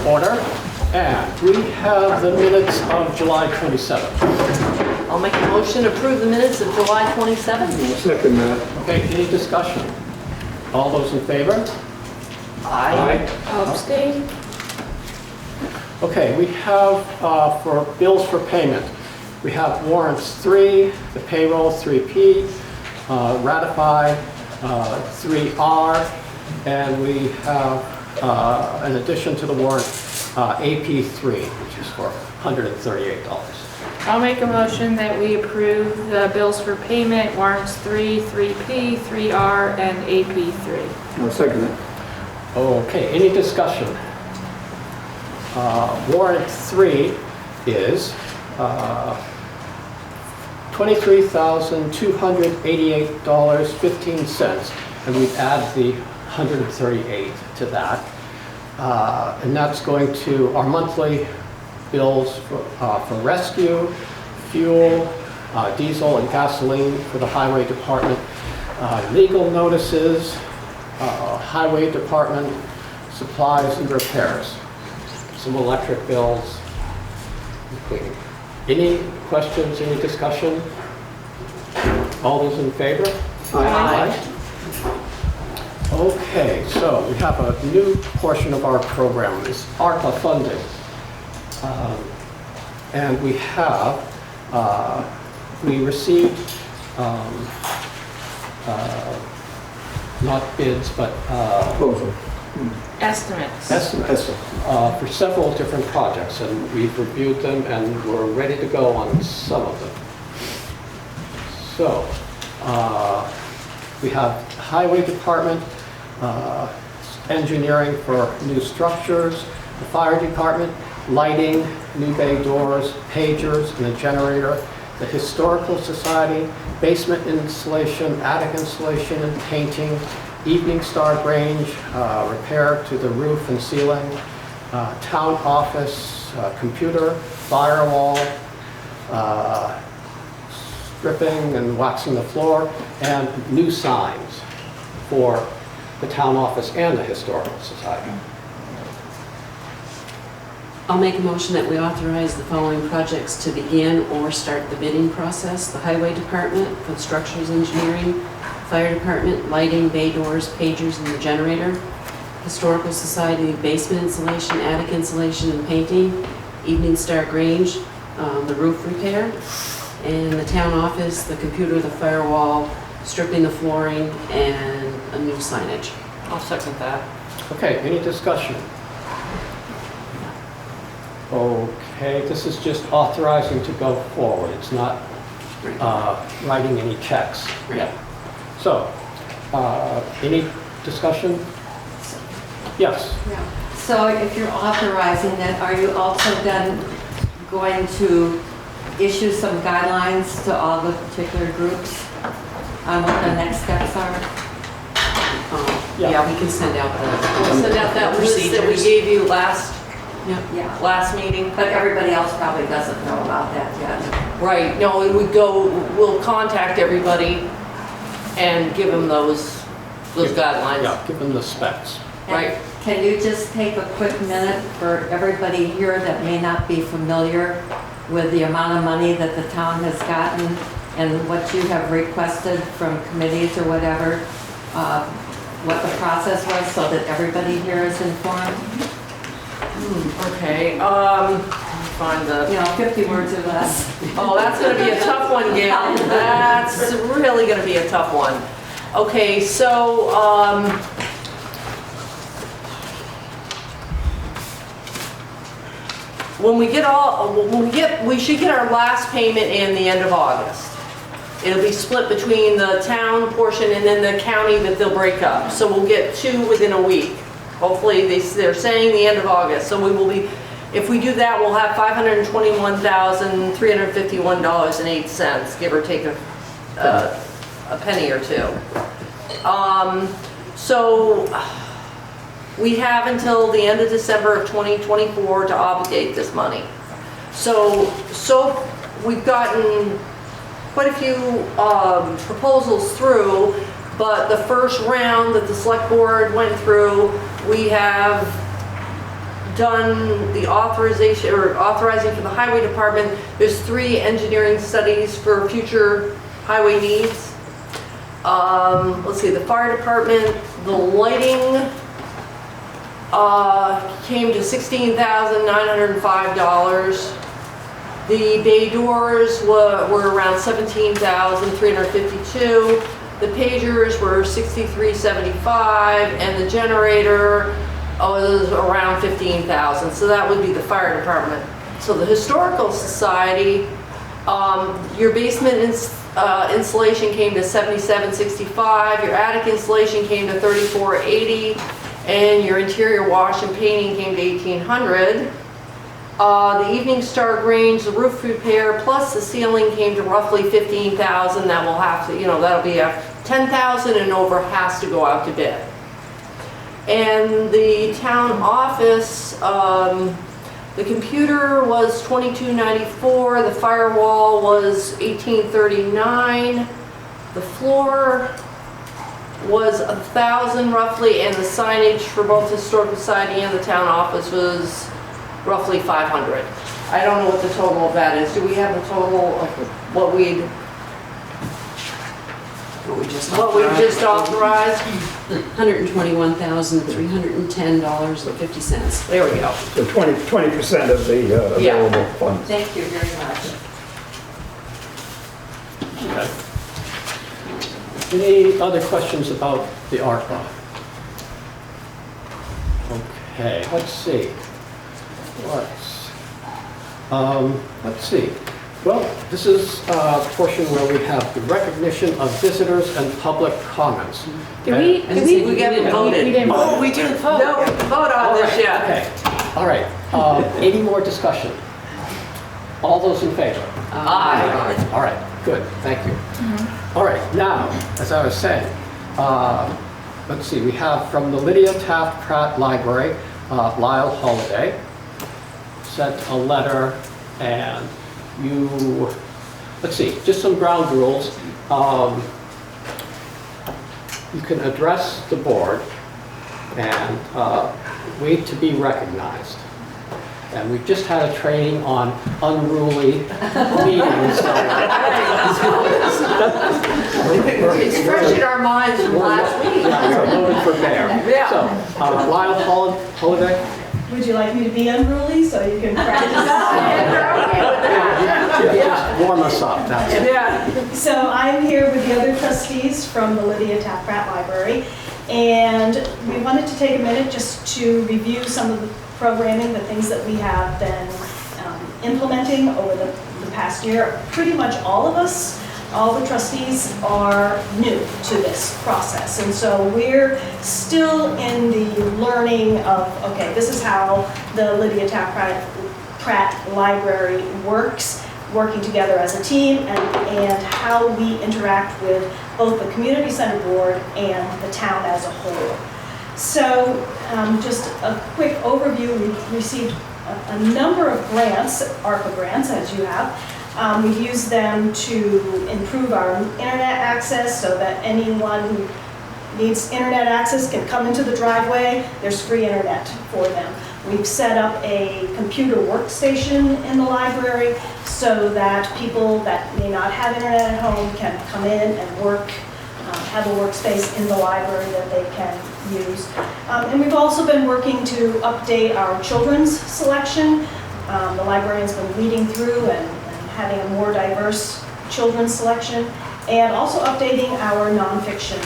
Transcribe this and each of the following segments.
Order. And we have the minutes of July 27th. I'll make a motion to approve the minutes of July 27th. Second that. Okay, any discussion? All those in favor? Aye. Abstain. Okay, we have for bills for payment, we have warrants 3, the payroll 3P, ratify 3R, and we have, in addition to the warrant, AP3, which is for $138. I'll make a motion that we approve the bills for payment, warrants 3, 3P, 3R, and AP3. I'll second it. Okay, any discussion? Warrant 3 is $23,288.15, and we've added the 138 to that. And that's going to our monthly bills for rescue, fuel, diesel and gasoline for the highway department, legal notices, highway department, supplies and repairs, some electric bills, and cleaning. Any questions, any discussion? All those in favor? Aye. Okay, so we have a new portion of our program, is ARPA funding. And we have, we received, not bids, but Proposal. Estimates. estimates for several different projects, and we've reviewed them and we're ready to go on some of them. So, we have highway department, engineering for new structures, the fire department, lighting, new bay doors, pagers, and a generator, the historical society, basement installation, attic installation and painting, evening Star Grange, repair to the roof and ceiling, town office, computer, firewall, stripping and waxing the floor, and new signs for the town office and the historical society. I'll make a motion that we authorize the following projects to begin or start the bidding process. The Highway Department for structures engineering, Fire Department, lighting, bay doors, pagers, and the generator. Historical Society, basement insulation, attic insulation and painting. Evening Star Grange, the roof repair. And the town office, the computer, the firewall, stripping the flooring, and a new signage. I'll second that. Okay, any discussion? Okay, this is just authorizing to go forward. It's not writing any checks. Right. So, any discussion? Yes. Yeah. So if you're authorizing it, are you also then going to issue some guidelines to all the particular groups on what the next steps are? Yeah, we can send out the We'll send out that list that we procedures. gave you last Yeah. meeting. But everybody else probably doesn't know about that yet. Right, no, it would go, we'll contact everybody and give them those guidelines. Yeah, give them the specs. And Right. Can you just take a quick minute for everybody here that may not be familiar with the amount of money that the town has gotten and what you have requested from committees or whatever, what the process was so that everybody here is informed? Okay, let me find the, 50 words or less. oh, that's gonna be a tough one, Gail. That's really gonna be a tough one. Okay, so, we should get our last payment in the end of August. It'll be split between the town portion and then the county that they'll break up. So we'll get 2 within a week. Hopefully, they're saying the end of August. So we will be, if we do that, we'll have $521,351.08, give or take a penny or two. So we have until the end of December of 2024 to obligate this money. So we've gotten quite a few proposals through, but the first round that the select board went through, we have done the authorization, or authorizing for the highway department. There's 3 engineering studies for future highway needs. Let's see, the fire department, the lighting came to $16,905. The bay doors were around $17,352. The pagers were $63.75, and the generator was around $15,000. So that would be the fire department. So the historical society, your basement installation came to $77.65. Your attic installation came to $34.80, and your interior wash and painting came to $1,800. The evening Star Grange, the roof repair plus the ceiling came to roughly $15,000. That will have to, that'll be a $10,000 and over has to go out to bid. And the town office, the computer was $22.94. The firewall was $18.39. The floor was $1,000 roughly, and the signage for both the historical society and the town office was roughly $500. I don't know what the total of that is. Do we have the total of what we just authorized? $121,310.50. There we go. So 20% of the available funds. Thank you very much. Any other questions about the ARPA? Okay, let's see. Let's see. Well, this is a portion where we have the recognition of visitors and public comments. Did we haven't voted. We didn't vote. Oh, we didn't vote. No, we didn't vote on this yet. Okay, all right. Any more discussion? All those in favor? Aye. All right, good, thank you. All right, now, as I was saying, let's see, we have from the Lydia, Taft, Pratt Library, Lyle Holiday sent a letter, and let's see, just some ground rules. You can address the board and wait to be recognized. And we've just had a training on unruly meetings. It's fresh in our minds from last week. Yeah, we're loaded for bear. Yeah. So, Lyle Holiday? Would you like me to be unruly so you can practice? Just warm us up, that's it. Yeah. So I'm here with the other trustees from the Lydia Taft Pratt Library, and we wanted to take a minute just to review some of the programming, the things that we have been implementing over the past year. Pretty much all of us, all the trustees are new to this process, and so we're still in the learning of, okay, this is how the Lydia Taft Pratt Library works, working together as a team, and how we interact with both the community center board and the town as a whole. So just a quick overview, we've received a number of grants, ARPA grants, as you have. We've used them to improve our internet access so that anyone who needs internet access can come into the driveway. There's free internet for them. We've set up a computer workstation in the library so that people that may not have internet at home can come in and work, have a workspace in the library that they can use. And we've also been working to update our children's selection. The librarian's been weeding through and having a more diverse children's selection, and also updating our nonfiction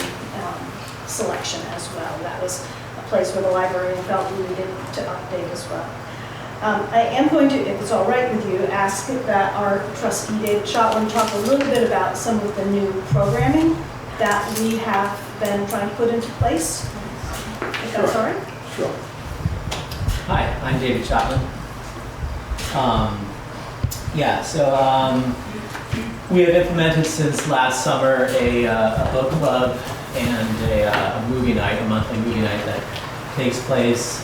selection as well. That was a place where the librarian felt we needed to update as well. I am going to, if it's all right with you, ask that our trustee David Shotland talk a little bit about some of the new programming that we have been trying to put into place. If that's all right? Sure. Hi, I'm David Shotland. We have implemented since last summer a book club and a movie night, a monthly movie night that takes place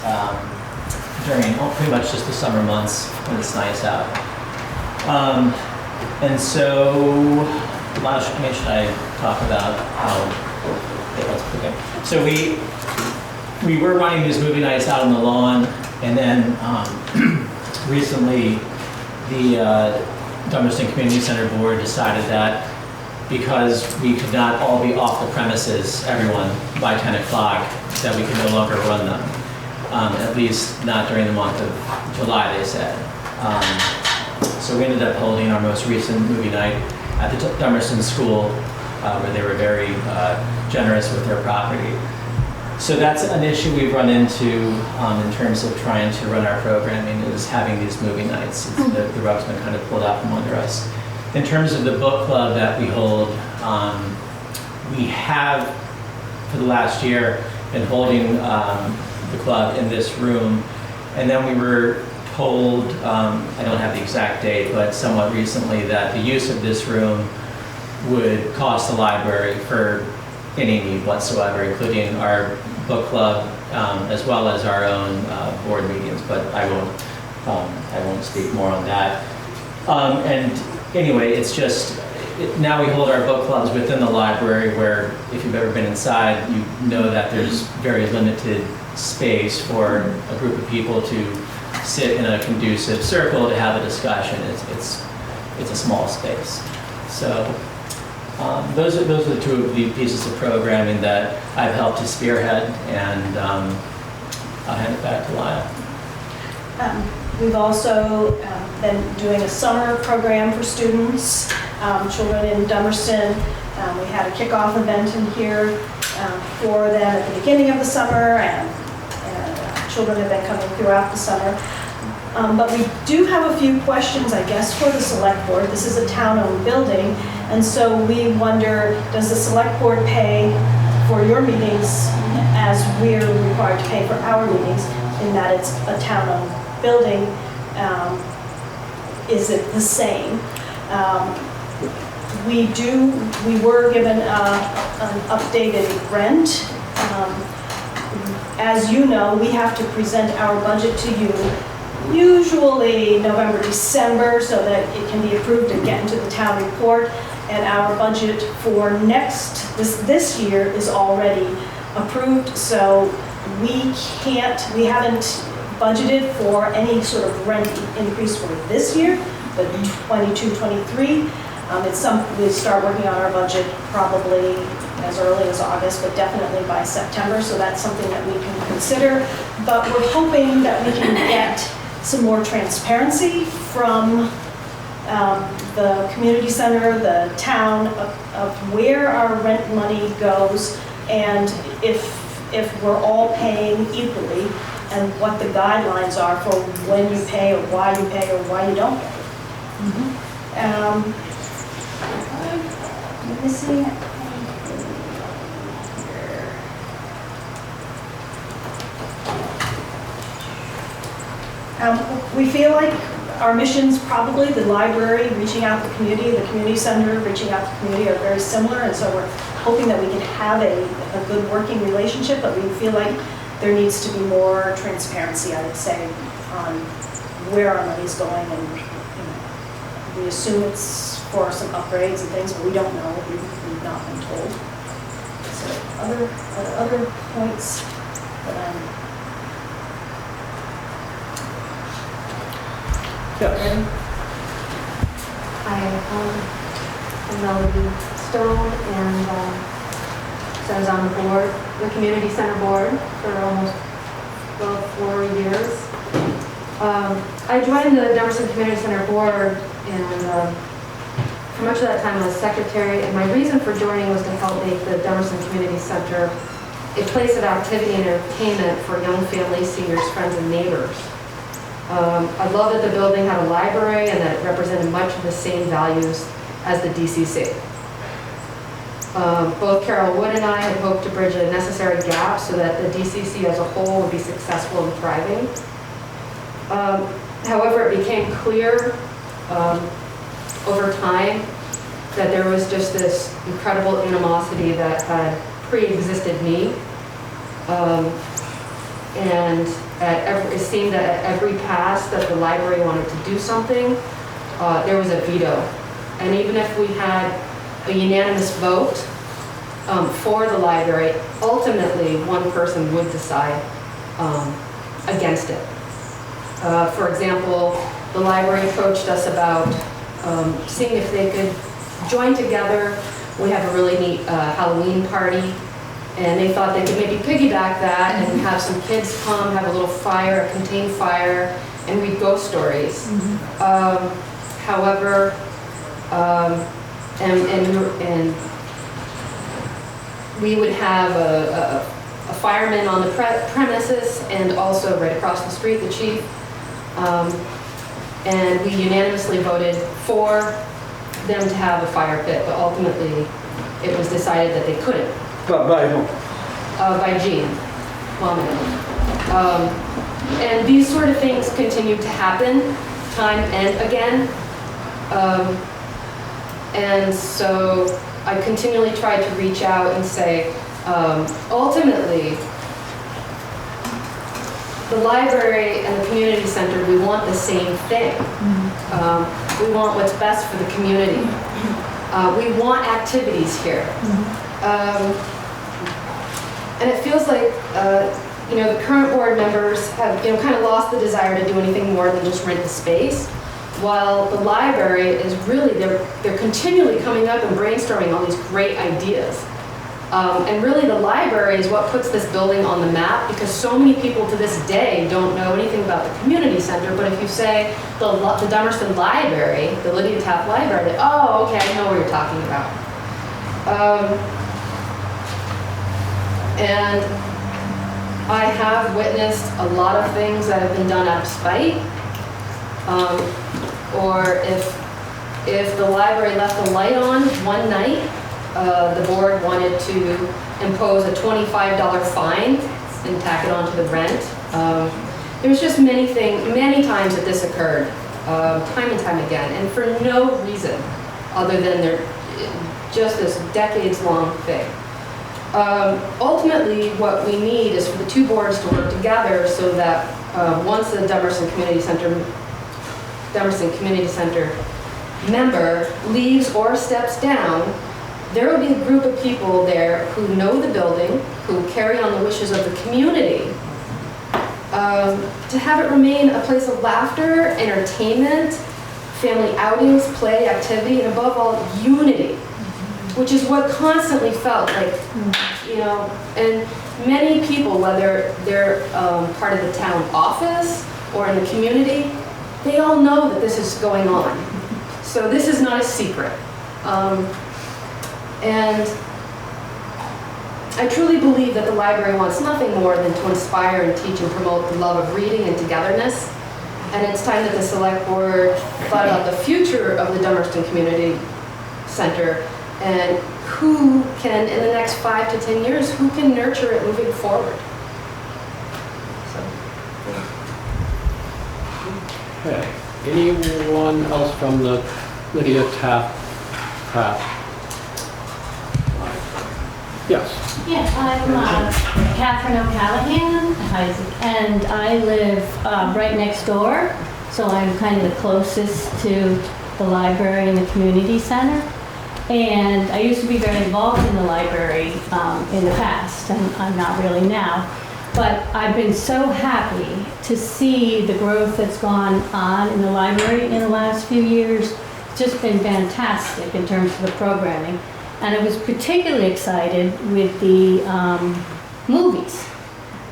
during pretty much just the summer months when it's nice out. And so, Lyle, should I talk about how? Okay. So we were running these movie nights out on the lawn, and then recently the Dummerston Community Center Board decided that because we could not all be off the premises, everyone, by 10 o'clock, that we could no longer run them, at least not during the month of July, they said. So we ended up holding our most recent movie night at the Dummerston School, where they were very generous with their property. So that's an issue we've run into in terms of trying to run our programming, is having these movie nights. The rug's been kind of pulled out from under us. In terms of the book club that we hold, we have, for the last year, been holding the club in this room. And then we were told, I don't have the exact date, but somewhat recently, that the use of this room would cost the library for any need whatsoever, including our book club, as well as our own board meetings, but I won't speak more on that. And anyway, it's just, now we hold our book clubs within the library, where if you've ever been inside, you know that there's very limited space for a group of people to sit in a conducive circle to have a discussion. It's a small space. So those are the two of the pieces of programming that I've helped to spearhead, and I'll hand it back to Lyle. We've also been doing a summer program for students, children in Dummerston. We had a kickoff event in here for them at the beginning of the summer, and children have been coming throughout the summer. But we do have a few questions, I guess, for the select board. This is a town-owned building, and so we wonder, does the select board pay for your meetings as we're required to pay for our meetings, in that it's a town-owned building? Is it the same? We were given an updated rent. As you know, we have to present our budget to you usually November, December, so that it can be approved and get into the town report. And our budget for this year is already approved, so we haven't budgeted for any sort of rent increase for this year, but 22-23. We'll start working on our budget probably as early as August, but definitely by September, so that's something that we can consider. But we're hoping that we can get some more transparency from the community center, the town, of where our rent money goes, and if we're all paying equally, and what the guidelines are for when you pay, or why you pay, or why you don't pay. Let me see. We feel like our missions, probably the library reaching out to the community center reaching out to the community, are very similar, and so we're hoping that we can have a good working relationship, but we feel like there needs to be more transparency, I would say, on where our money's going, and we assume it's for some upgrades and things, but we don't know. We've not been told. So other points that Yes. I'm Melody Stone, and so I was on the board, the community center board, for almost 4 years. I joined the Dummerston Community Center board, and for much of that time I was secretary, and my reason for joining was to help make the Dummerston Community Center a place of activity and entertainment for young families, seniors, friends, and neighbors. I love that the building had a library and that it represented much of the same values as the DCC. Both Carol Wood and I had hoped to bridge a necessary gap so that the DCC as a whole would be successful and thriving. However, it became clear over time that there was just this incredible animosity that had pre-existed me. And it seemed that at every pass that the library wanted to do something, there was a veto. And even if we had a unanimous vote for the library, ultimately, one person would decide against it. For example, the library approached us about seeing if they could join together. We have a really neat Halloween party, and they thought they could maybe piggyback that and have some kids come, have a little fire, a contained fire, and read ghost stories. However, and we would have a fireman on the premises, and also right across the street, the chief. And we unanimously voted for them to have a fire pit, but ultimately it was decided that they couldn't. But by whom? By Jean Momaney. And these sort of things continue to happen time and again. And so I continually try to reach out and say, ultimately, the library and the community center, we want the same thing. We want what's best for the community. We want activities here. And it feels like, the current board members have, kind of lost the desire to do anything more than just rent the space, while the library is really, they're continually coming up and brainstorming all these great ideas. And really the library is what puts this building on the map, because so many people to this day don't know anything about the community center. But if you say the Dummerston Library, the Lydia Taft Library, oh, okay, I know what you're talking about. And I have witnessed a lot of things that have been done out of spite. Or if the library left the light on one night, the board wanted to impose a $25 fine and tack it onto the rent. There's just many times that this occurred, time and time again, and for no reason other than just this decades-long thing. Ultimately, what we need is for the two boards to work together so that once the Dummerston Community Center member leaves or steps down, there will be a group of people there who know the building, who carry on the wishes of the community, to have it remain a place of laughter, entertainment, family outings, play, activity, and above all, unity, which is what constantly felt like, and many people, whether they're part of the town office or in the community, they all know that this is going on. So this is not a secret. And I truly believe that the library wants nothing more than to inspire and teach and promote the love of reading and togetherness. And it's time that the Selectboard thought about the future of the Dummerston Community Center and who can, in the next 5 to 10 years, who can nurture it moving forward. Okay. Anyone else from the Lydia Taft Pratt? Yes. Yeah, I'm Catherine O'Callaghan, Isaac, and I live right next door, so I'm kind of the closest to the library and the community center. And I used to be very involved in the library in the past, and I'm not really now. But I've been so happy to see the growth that's gone on in the library in the last few years. It's just been fantastic in terms of the programming. And I was particularly excited with the movies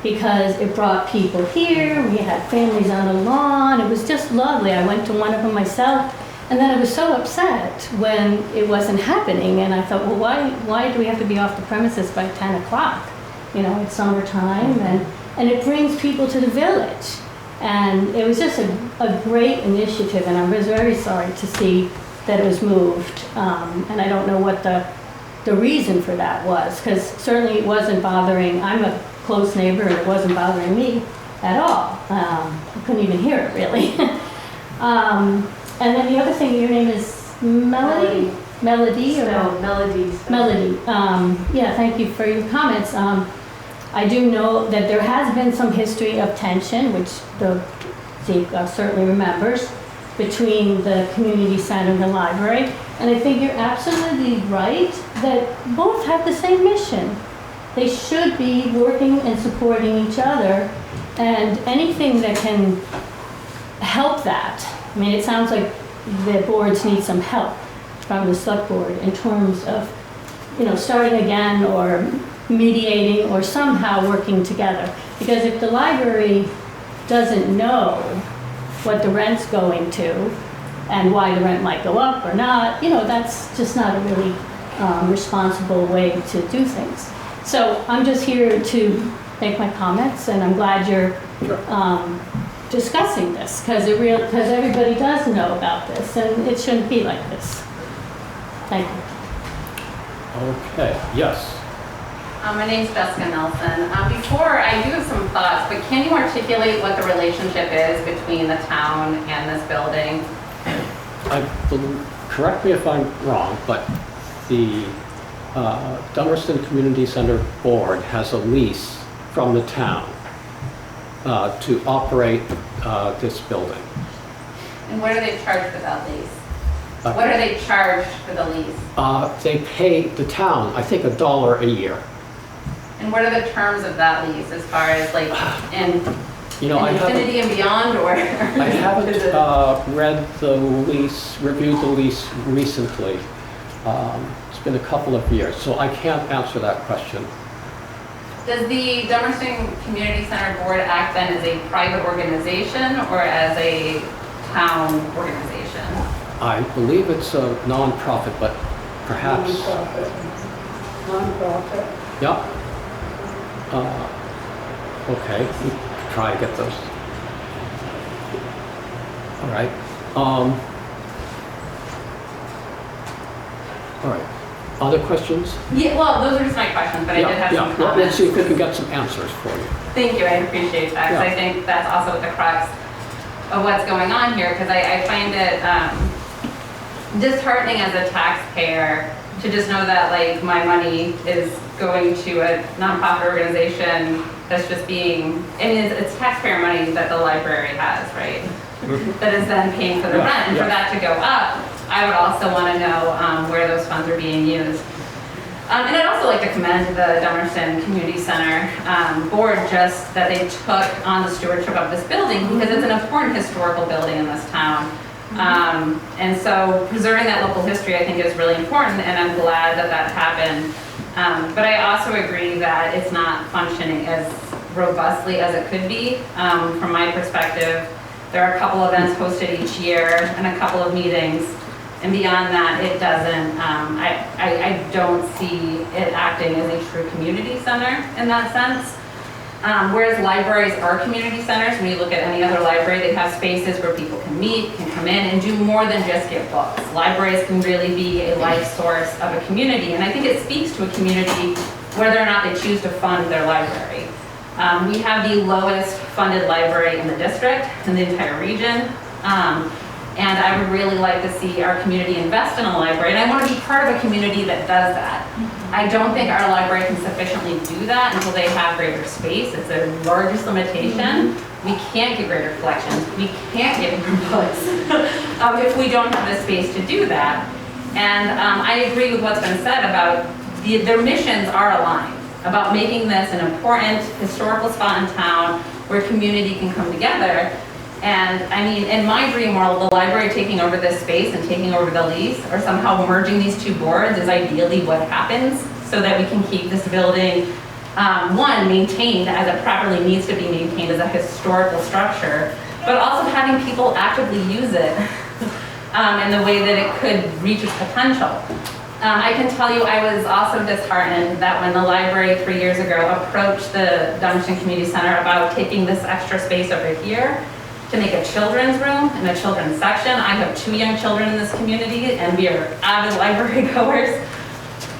because it brought people here. We had families on the lawn. It was just lovely. I went to one of them myself, and then I was so upset when it wasn't happening. And I thought, well, why do we have to be off the premises by 10 o'clock? It's summertime, and it brings people to the village. And it was just a great initiative, and I was very sorry to see that it was moved. And I don't know what the reason for that was, because certainly it wasn't bothering, I'm a close neighbor, and it wasn't bothering me at all. I couldn't even hear it, really. And then the other thing, your name is Melody? Melody? No, Melody. Melody. Yeah, thank you for your comments. I do know that there has been some history of tension, which Zeke certainly remembers. between the community center and the library. And I think you're absolutely right that both have the same mission. They should be working and supporting each other, and anything that can help that. I mean, it sounds like the boards need some help from the select board in terms of, starting again or mediating or somehow working together. Because if the library doesn't know what the rent's going to and why the rent might go up or not, that's just not a really responsible way to do things. So I'm just here to make my comments, and I'm glad you're discussing this, because everybody does know about this, and it shouldn't be like this. Thank you. Okay, yes. My name's Jessica Nelson. Before, I do have some thoughts, but can you articulate what the relationship is between the town and this building? Correct me if I'm wrong, but the Dummerston Community Center Board has a lease from the town to operate this building. And what are they charged for that lease? What are they charged for the lease? They pay the town, I think, $1 a year. And what are the terms of that lease as far as like in infinity and beyond, or? I haven't read the lease, reviewed the lease recently. It's been a couple of years, so I can't answer that question. Does the Dummerston Community Center Board act then as a private organization or as a town organization? I believe it's a non-profit, but perhaps. Non-profit. Yep. Okay, we try to get those. All right. All right. Other questions? Yeah, well, those are just my questions, but I did have some Well, comments. let's see if we can get some answers for you. Thank you, I appreciate that, because I think that's also the crux of what's going on here, because I find it disheartening as a taxpayer to just know that like my money is going to a nonprofit organization that's just being, it's taxpayer money that the library has, right? That is then paying for the rent, and for that to go up, I would also want to know where those funds are being used. And I'd also like to commend the Dummerston Community Center board just that they took on the stewardship of this building, because it's an important historical building in this town. And so preserving that local history I think is really important, and I'm glad that that happened. But I also agree that it's not functioning as robustly as it could be. From my perspective, there are a couple events hosted each year and a couple of meetings. And beyond that, it doesn't, I don't see it acting as a true community center in that sense. Whereas libraries are community centers, when you look at any other library, they have spaces where people can meet, can come in and do more than just get books. Libraries can really be a life source of a community, and I think it speaks to a community whether or not they choose to fund their library. We have the lowest funded library in the district, in the entire region. And I would really like to see our community invest in a library, and I want to be part of a community that does that. I don't think our library can sufficiently do that until they have greater space. It's their largest limitation. We can't get greater collections. We can't get more books if we don't have the space to do that. And I agree with what's been said about their missions are aligned, about making this an important historical spot in town where community can come together. And I mean, in my dream world, the library taking over this space and taking over the lease, or somehow merging these two boards, is ideally what happens, so that we can keep this building, one, maintained as it properly needs to be maintained as a historical structure, but also having people actively use it in the way that it could reach its potential. I can tell you I was also disheartened that when the library 3 years ago approached the Dummerston Community Center about taking this extra space over here to make a children's room and a children's section. I have 2 young children in this community, and we are avid library goers,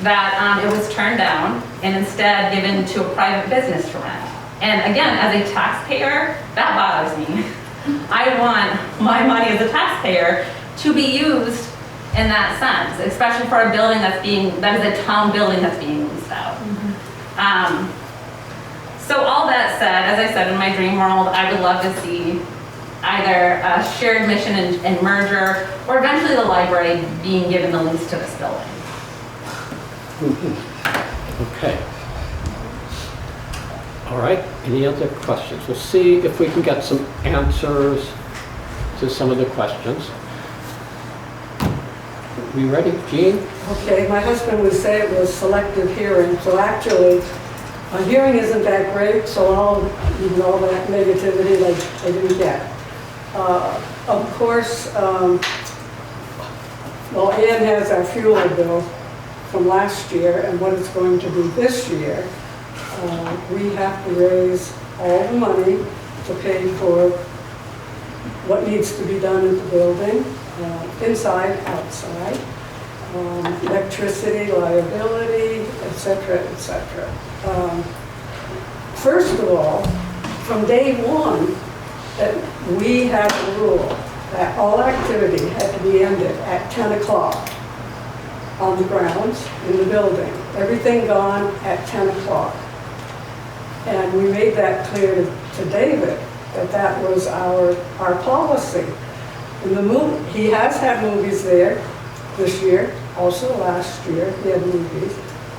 that it was turned down and instead given to a private business to rent. And again, as a taxpayer, that bothers me. I want my money as a taxpayer to be used in that sense, especially for a building that is a town building that's being leased out. So all that said, as I said, in my dream world, I either a shared mission and merger, or eventually the library being given the lease to this building. Okay. All right, any other questions? We'll see if we can get some answers to some of the questions. We ready, Jean? Okay, my husband would say it was selective hearing, so actually, a hearing isn't that great, so all that negativity, like, I didn't get. Of course, well, Ann has our fuel bill from last year and what it's going to be this year. We have to raise all the money to pay for what needs to be done in the building, inside, outside, electricity, liability, etc., etc. First of all, from day one, we had a rule that all activity had to be ended at 10 o'clock on the grounds in the building. Everything gone at 10 o'clock. And we made that clear to David, that was our policy. And he has had movies there this year, also last year he had movies,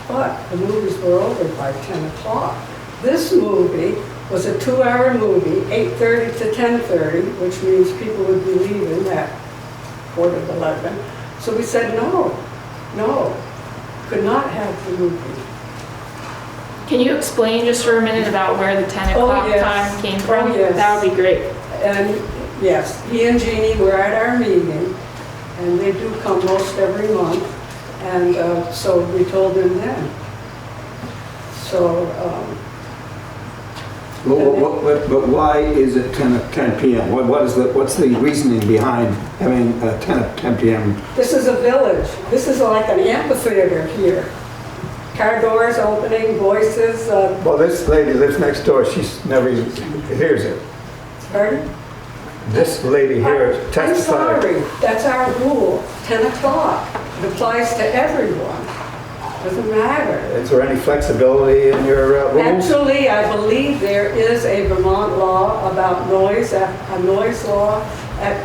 but the movies were over by 10 o'clock. This movie was a 2-hour movie, 8:30 to 10:30, which means people would be leaving at 11:45. So we said, no, could not have the movie. Can you explain just for a minute about where the 10 o'clock yes. time came from? Oh, yes. That would be great. And yes, he and Jeannie were at our meeting, and they do come most every month, and so we told them then. So, But why is it 10 p.m.? What's the reasoning behind having 10 p.m.? this is a village. This is like an amphitheater here. Car doors opening, voices. Well, this lady lives next door. She never even hears it. Pardon? This lady here I'm testified. sorry, that's our rule, 10 o'clock. It applies to everyone. Doesn't matter. Is there any flexibility in your rules? Actually, I believe there is a Vermont law about noise, a noise law at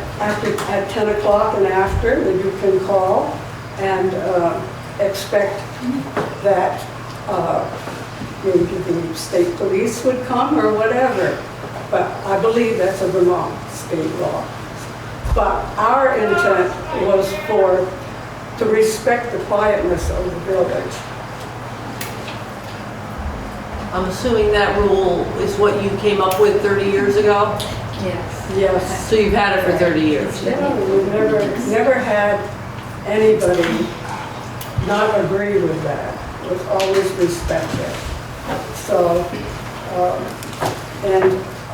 10 o'clock and after that you can call and expect that maybe the state police would come or whatever. But I believe that's a Vermont state law. But our intent was to respect the quietness of the village. I'm assuming that rule is what you came up with 30 years ago? Yes. Yes. So you've had it for 30 years? Yeah, we've never had anybody not agree with that. It was always respected. So, and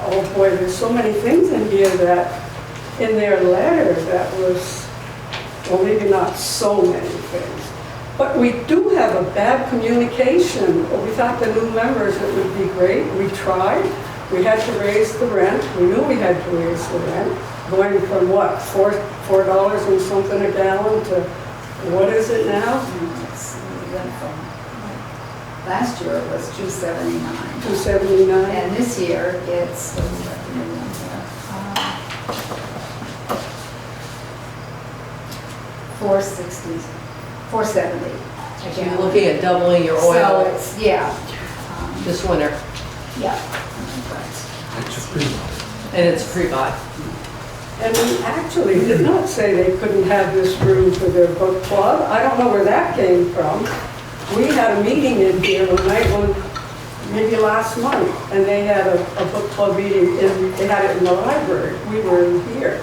oh boy, there's so many things in here that, in their letter, that was, well, maybe not so many things. But we do have a bad communication. We thought the new members, it would be great. We tried. We had to raise the rent. We knew we had to raise the rent. Going from what, $4 and something a gallon to, what is it now? Last year it was $2.79. $2.79. And this year it's, $4.60, $4.70. So you're looking at doubling your So oil it's, yeah. this winter, Yeah. and it's pre-buy. And we actually did not say they couldn't have this room for their book club. I don't know where that came from. We had a meeting in here maybe last month, and they had a book club meeting, they had it in the library. We were in here.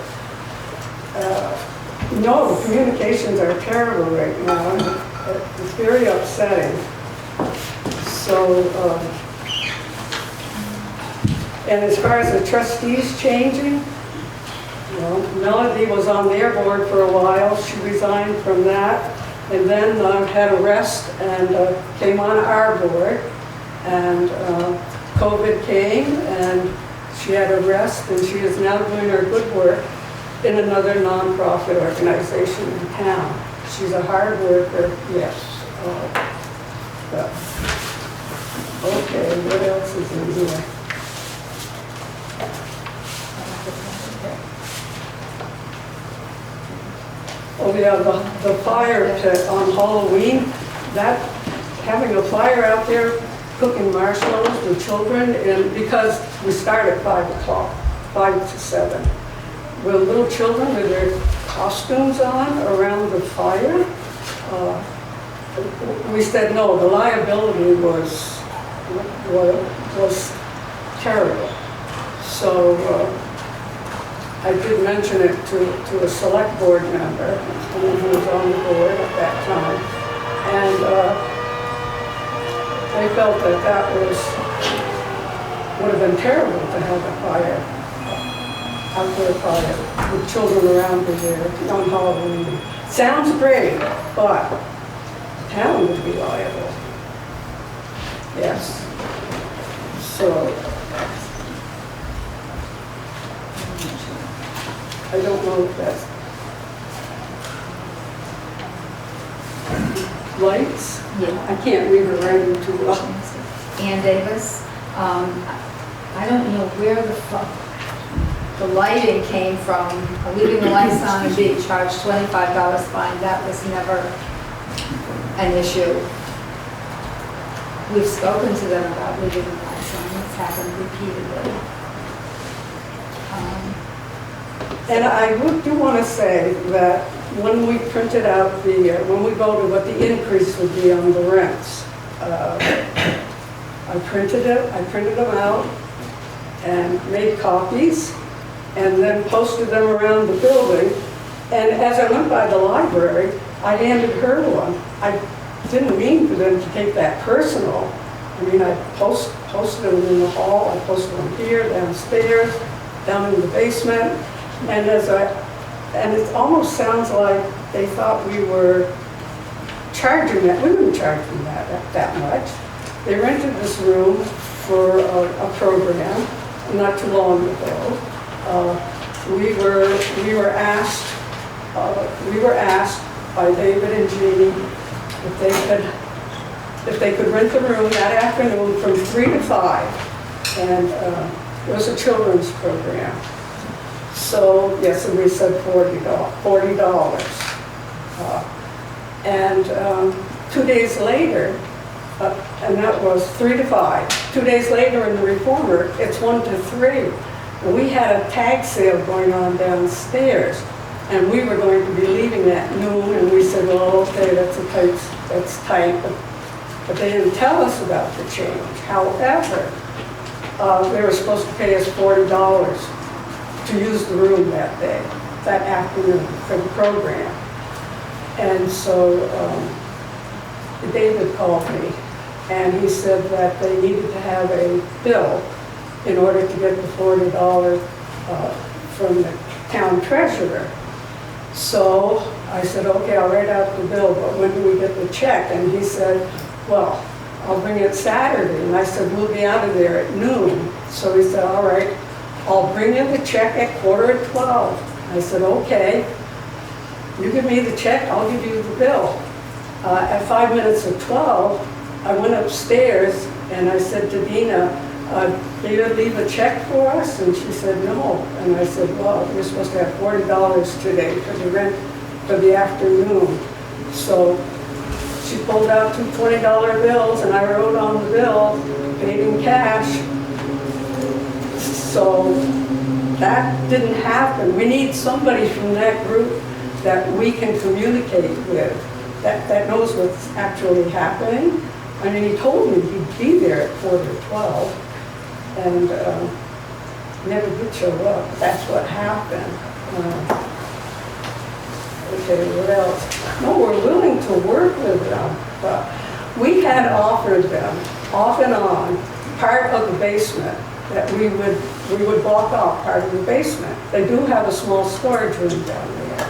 No, the communications are terrible right now. It's very upsetting. So, and as far as the trustees changing, well, Melody was on their board for a while. She resigned from that, and then had a rest and came on our board. And COVID came, and she had a rest, and she is now doing her good work in another nonprofit organization in town. She's a hard worker, yes. Okay, what else is in here? Oh, yeah, the fire pit on Halloween, having a fire out there, cooking marshmallows with children, and because we start at 5 o'clock, 5 to 7, with little children with their costumes on around the fire, we said no, the liability was terrible. So I did mention it to a select board member, someone who was on the board at that time, and they felt that would have been terrible to have a fire, outdoor fire, with children around there on Halloween. Sounds great, but the town would be liable. Yes. So I don't know if that's lights. Yeah. I can't read her writing too well. Ann Davis. I don't know where the lighting came from. Leaving the lights on and being charged $25 fine, that was never an issue. We've spoken to them about leaving the lights on. It's happened repeatedly. And I do want to say that when we printed out when we voted what the increase would be on the rents, I printed them out and made copies and then posted them around the building. And as I went by the library, I handed her one. I didn't mean for them to take that personal. I mean, I posted them in the hall, I posted them here, downstairs, down in the basement. And it almost sounds like they thought we were charging that. We weren't charging that much. They rented this room for a program not too long ago. We were asked by David and Jeannie if they could rent the room that afternoon from 3 to 5, and it was a children's program. So yes, and we said $40. And 2 days later, and that was 3 to 5. 2 days later in the Reformer, it's 1 to 3. And we had a tag sale going on downstairs, and we were going to be leaving at noon, and we said, well, okay, that's tight, but they didn't tell us about the change. However, they were supposed to pay us $40 to use the room that day, that afternoon for the program. And so David called me, and he said that they needed to have a bill in order to get the $40 from the town treasurer. So I said, okay, I'll write out the bill, but when do we get the check? And he said, well, I'll bring it Saturday. And I said, we'll be out of there at noon. So he said, all right, I'll bring you the check at 11:45. I said, okay, you give me the check, I'll give you the bill. At 5 minutes of 12, I went upstairs and I said to Dina, did you leave a check for us? And she said, no. And I said, well, you're supposed to have $40 today for the rent for the afternoon. So she pulled out two $20 bills and I wrote on the bill, paid in cash. So that didn't happen. We need somebody from that group that we can communicate with, that knows what's actually happening. I mean, he told me he'd be there at 11:45, and never did show up. That's what happened. Okay, what else? No, we're willing to work with them, but we had offered them, off and on, part of the basement, that we would block off part of the basement. They do have a small storage room down there.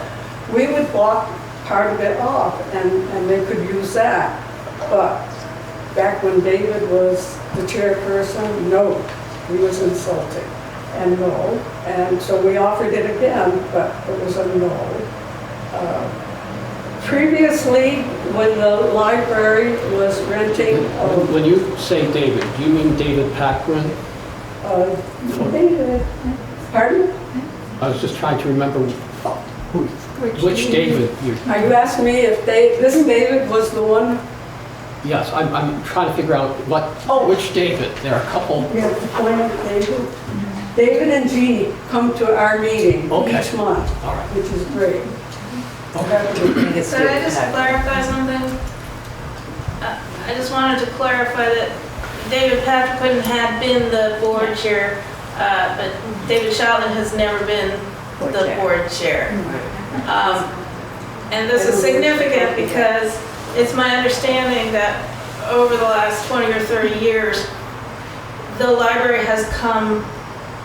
We would block part of it off, and they could use that. But back when David was the chairperson, no, he was insulting, and no. And so we offered it again, but it was a no. Previously, when the library was renting... When you say David, do you mean David Packman? David, pardon? I was just trying to remember who Which David, Are you asking me if this David was the one? yes, I'm trying to figure out which David. There are a couple. You have to point out David. David and Jeannie come to our meeting Okay. each month, All right. which is great. Could I just clarify something? I just wanted to clarify that David Patrick had been the board chair, but David Shotland has never been the board chair. And this is significant because it's my understanding that over the last 20 or 30 years, the library has come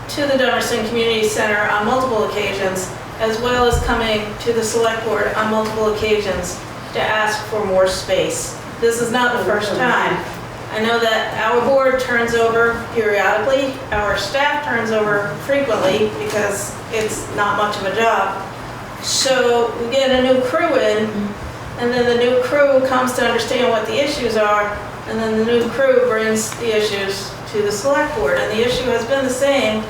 to the Dummerston Community Center on multiple occasions, as well as coming to the Selectboard on multiple occasions to ask for more space. This is not the first time. I know that our board turns over periodically, our staff turns over frequently because it's not much of a job. So we get a new crew in, and then the new crew comes to understand what the issues are, and then the new crew brings the issues to the select board. And the issue has been the same,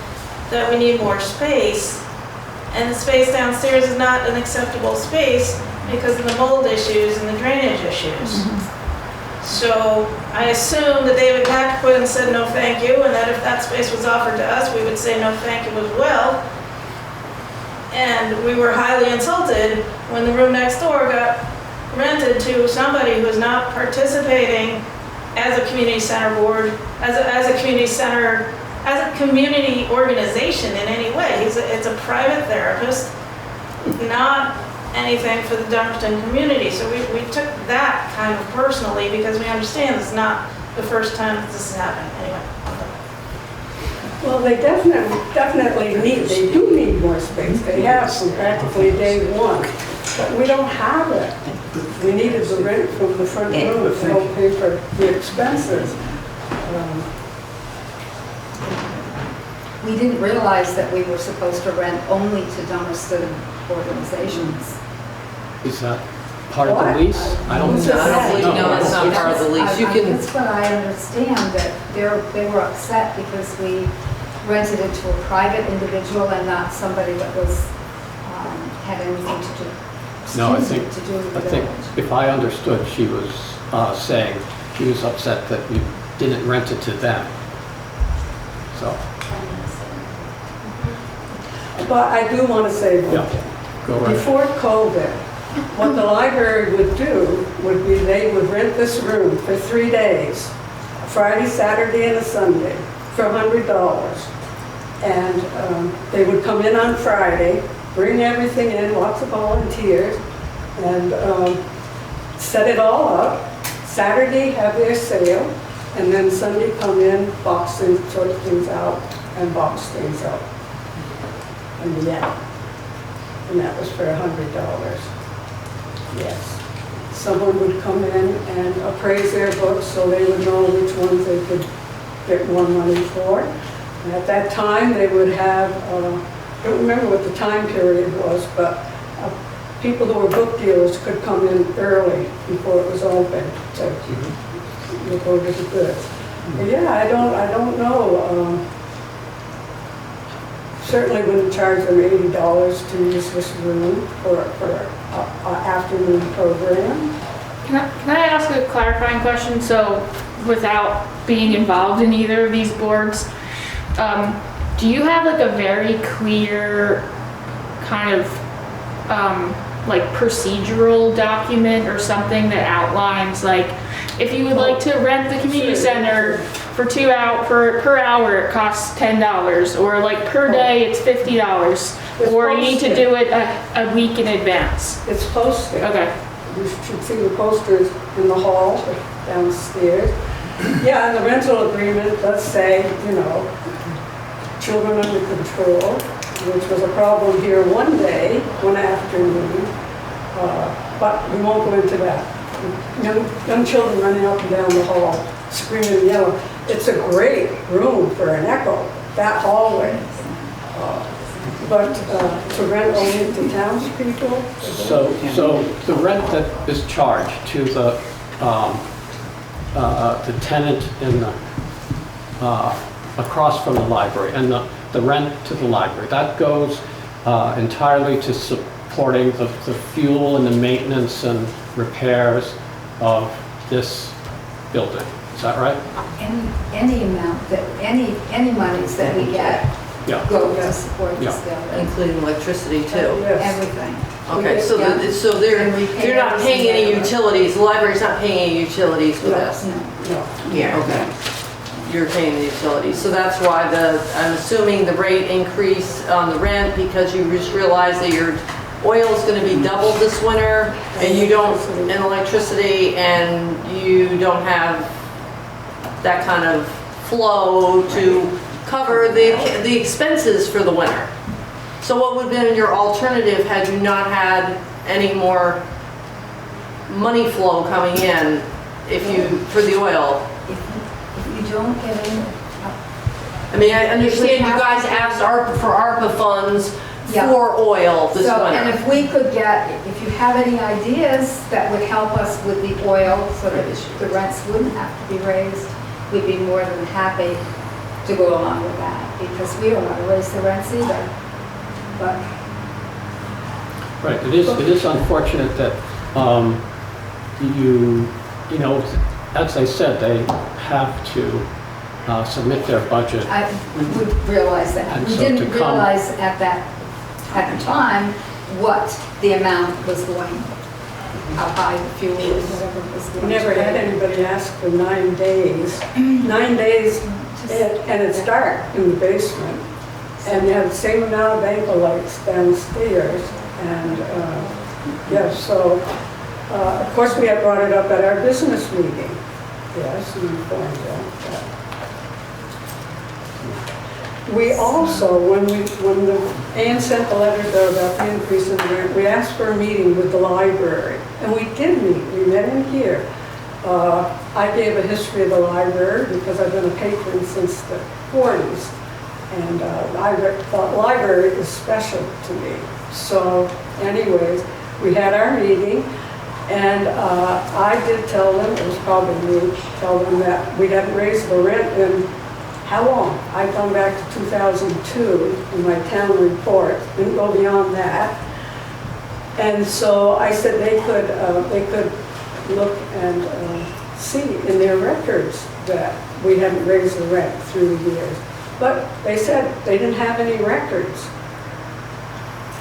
that we need more space, and the space downstairs is not an acceptable space because of the mold issues and the drainage issues. So I assume that David Patrick said no thank you, and that if that space was offered to us, we would say no thank you as well. And we were highly insulted when the room next door got rented to somebody who's not participating as a community center board, as a community center, as a community organization in any way. It's a private therapist, not anything for the Dummerston community. So we took that kind of personally because we understand it's not the first time that this has happened. Anyway. Well, they definitely they do need more space. They have from practically day one, but we don't have it. We needed the rent from the front room to help pay for the expenses. We didn't realize that we were supposed to rent only to Dummerston organizations. Is that part of the lease? I don't What's that? No, it's not part of the lease. You can, That's what I understand, that they were upset because we rented it to a private individual and not somebody that was, had anything to do. No, I to do with the think village. if I understood, she was saying she was upset that we didn't rent it to them. So, But I do want to say one yeah, thing. go right. Before COVID, what the library would do would be they would rent this room for 3 days, a Friday, Saturday, and a Sunday, for $100. And they would come in on Friday, bring everything in, lots of volunteers, and set it all up. Saturday have their sale, and then Sunday come in, box things, sort things out, and box things up. And yeah, and that was for $100. Yes. Someone would come in and appraise their books so they would know which ones they could get more money for. And at that time, they would have, I don't remember what the time period was, but people who were book dealers could come in early before it was open to look over the goods. But yeah, I don't know. Certainly wouldn't charge them $80 to use this room for afternoon program. Can I ask a clarifying question? So without being involved in either of these boards, do you have like a very clear kind of like procedural document or something that outlines like if you would like to rent the community center for per hour it costs $10, or like per day it's $50, or you need to do it a week in advance? It's posted. Okay. You should see the posters in the hall downstairs. Yeah, and the rental agreement, let's say, children under control, which was a problem here one day, one afternoon, but we won't go into that. Young children running up and down the hall, screaming and yelling. It's a great room for an echo, that hallway. But to rent only to townspeople? So the rent that is charged to the tenant in the, across from the library, and the rent to the library, that goes entirely to supporting the fuel and the maintenance and repairs of this building. Is that right? Any amount that, any monies that we get Yeah. go to support this Yeah. building, Including electricity too. Yes. everything. Okay, so Yeah. so they're And we pay they're not everything paying any together. utilities, the library's not paying any utilities with this? No. No. Yeah. Okay. You're paying the utilities, so that's why I'm assuming the rate increase on the rent, because you just realized that your oil's gonna be doubled this winter, and you don't, and electricity, and you don't have that kind of flow to cover the expenses for the winter. So what would have been your alternative had you not had any more money flow coming in for the oil? If you don't get in, I mean, I understand you guys asked for ARPA funds Yeah. for oil this so, and winter. if we could get, if you have any ideas that would help us with the oil so that the rents wouldn't have to be raised, we'd be more than happy to go along with that, because we don't want to raise the rents either. But Right, it is unfortunate that you know, as I said, they have to submit their budget. I would realize that. And We so didn't to come- realize at the time, what the amount was going, how high the fuel was, whatever it was We going to never had be. anybody ask for 9 days. 9 days, and it's dark in the basement. And you have the same amount of anchor lights downstairs. And, yeah, so, of course, we had brought it up at our business meeting. Yes, we informed them. We also, when Ann sent the letter though about the increase in the rent, we asked for a meeting with the library. And we did meet, we met in here. I gave a history of the library because I've been a patron since the 40s. And the library is special to me. So anyways, we had our meeting, and I did tell them, it was probably me, tell them that we hadn't raised the rent in how long? I'd gone back to 2002 in my town report, didn't go beyond that. And so I said they could look and see in their records that we hadn't raised the rent through the years. But they said they didn't have any records.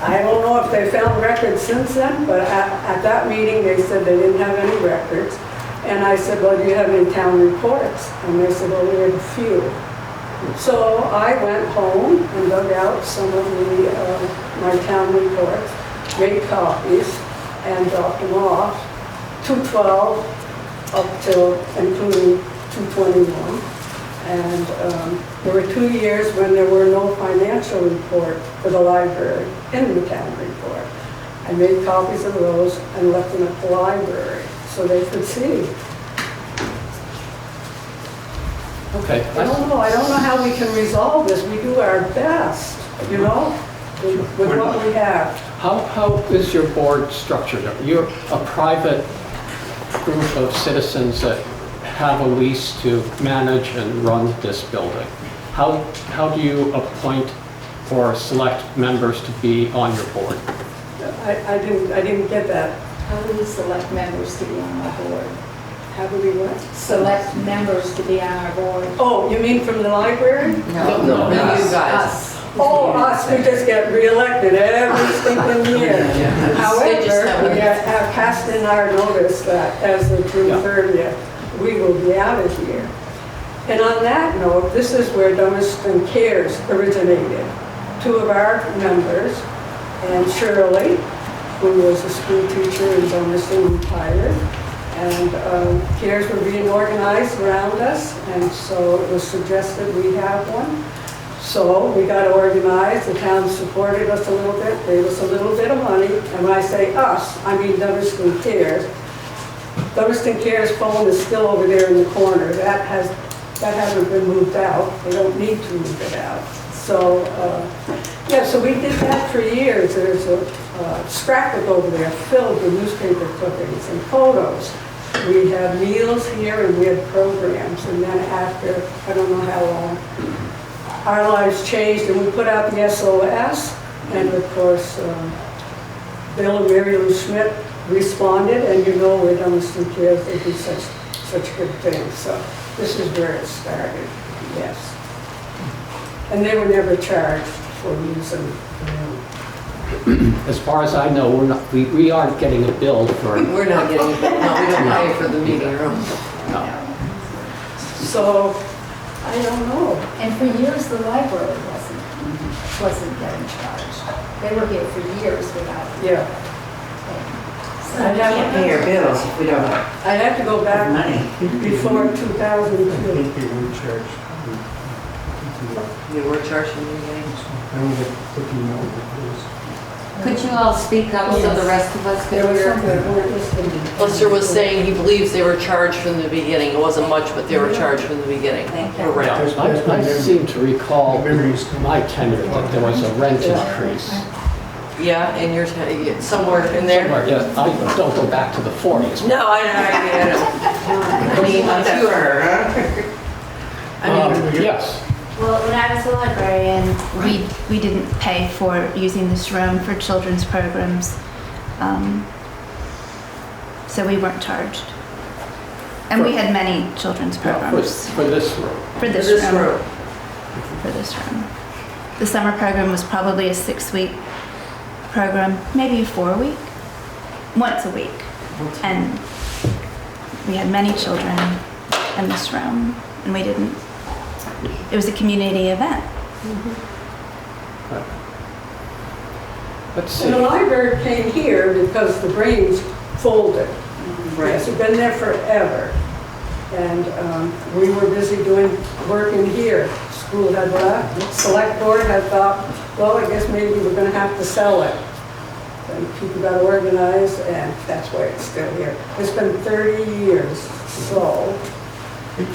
I don't know if they found records since then, but at that meeting, they said they didn't have any records. And I said, well, do you have any town reports? And they said, well, we have a few. So I went home and dug out some of my town reports, made copies, and dropped them off, 212 up till including 221. And there were 2 years when there were no financial report for the library in the town report. I made copies of those and left them at the library so they could see. Okay. I don't know how we can resolve this. We do our best, you know, with what we have. How is your board structured? You're a private group of citizens that have a lease to manage and run this building. How do you appoint or select members to be on your board? I didn't get that. How do we select members to be on our board? How do we what? Select members to be on our board. Oh, you mean from the library? No, you guys. Us. Oh, us, we just get reelected every stinking year. They just However, have we have cast in our notice that as of June 30th, we will be out of here. And on that note, this is where Dummerston Cares originated. 2 of our members, and Shirley, who was a school teacher in Dummerston, retired, and cares were being organized around us, and so it was suggested we have one. So we got organized, the town supported us a little bit, gave us a little bit of money, and when I say us, I mean Dummerston Cares. Dummerston Cares phone is still over there in the corner. That hasn't been moved out. They don't need to move it out. So, yeah, so we did that for years. There's a scrapbook over there filled with newspaper clippings and photos. We had meals here and we had programs. And then after, I don't know how long, our lives changed and we put out the SOS. And of course, Bill and Mary Lou Schmidt responded, and you know where Dummerston cares, they do such good things. So this is where it started, yes. And they were never charged for using the room. As far as I know, we aren't getting a bill for. We're not getting, no, we don't pay for the meeting room. No. So, I don't know. And for years, the library wasn't getting charged. They were here for years without Yeah. paying. I can't pay our bills if we don't have I'd have to go back money. before 2002. They were charged. You were charged from the beginning? I don't get cooking out with Could you all speak up so the rest of us There could was hear? some that weren't listening. Lester was saying he believes they were charged from the beginning. It wasn't much, but they were charged from the beginning. Thank you. For rent. I seem to recall my tenure that there was a rent increase. Yeah, and you're somewhere in there? Somewhere, yes. I don't go back to the 40s. No, I know. Not that far, huh? Yes. Well, when I was a librarian, we didn't pay for using this room for children's programs, so we weren't charged. And we had many children's programs. For this room. For this room. For this room. The summer program was probably a 6-week program, maybe a 4-week, once a week. And we had many children in this room, and we didn't. It was a community event. Let's see. And the library came here because the Grange folded. Yes, it's been there forever. And we were busy working here. School had left. Selectboard had thought, well, I guess maybe we're going to have to sell it. And people got organized, and that's why it's still here. It's been 30 years, so. I think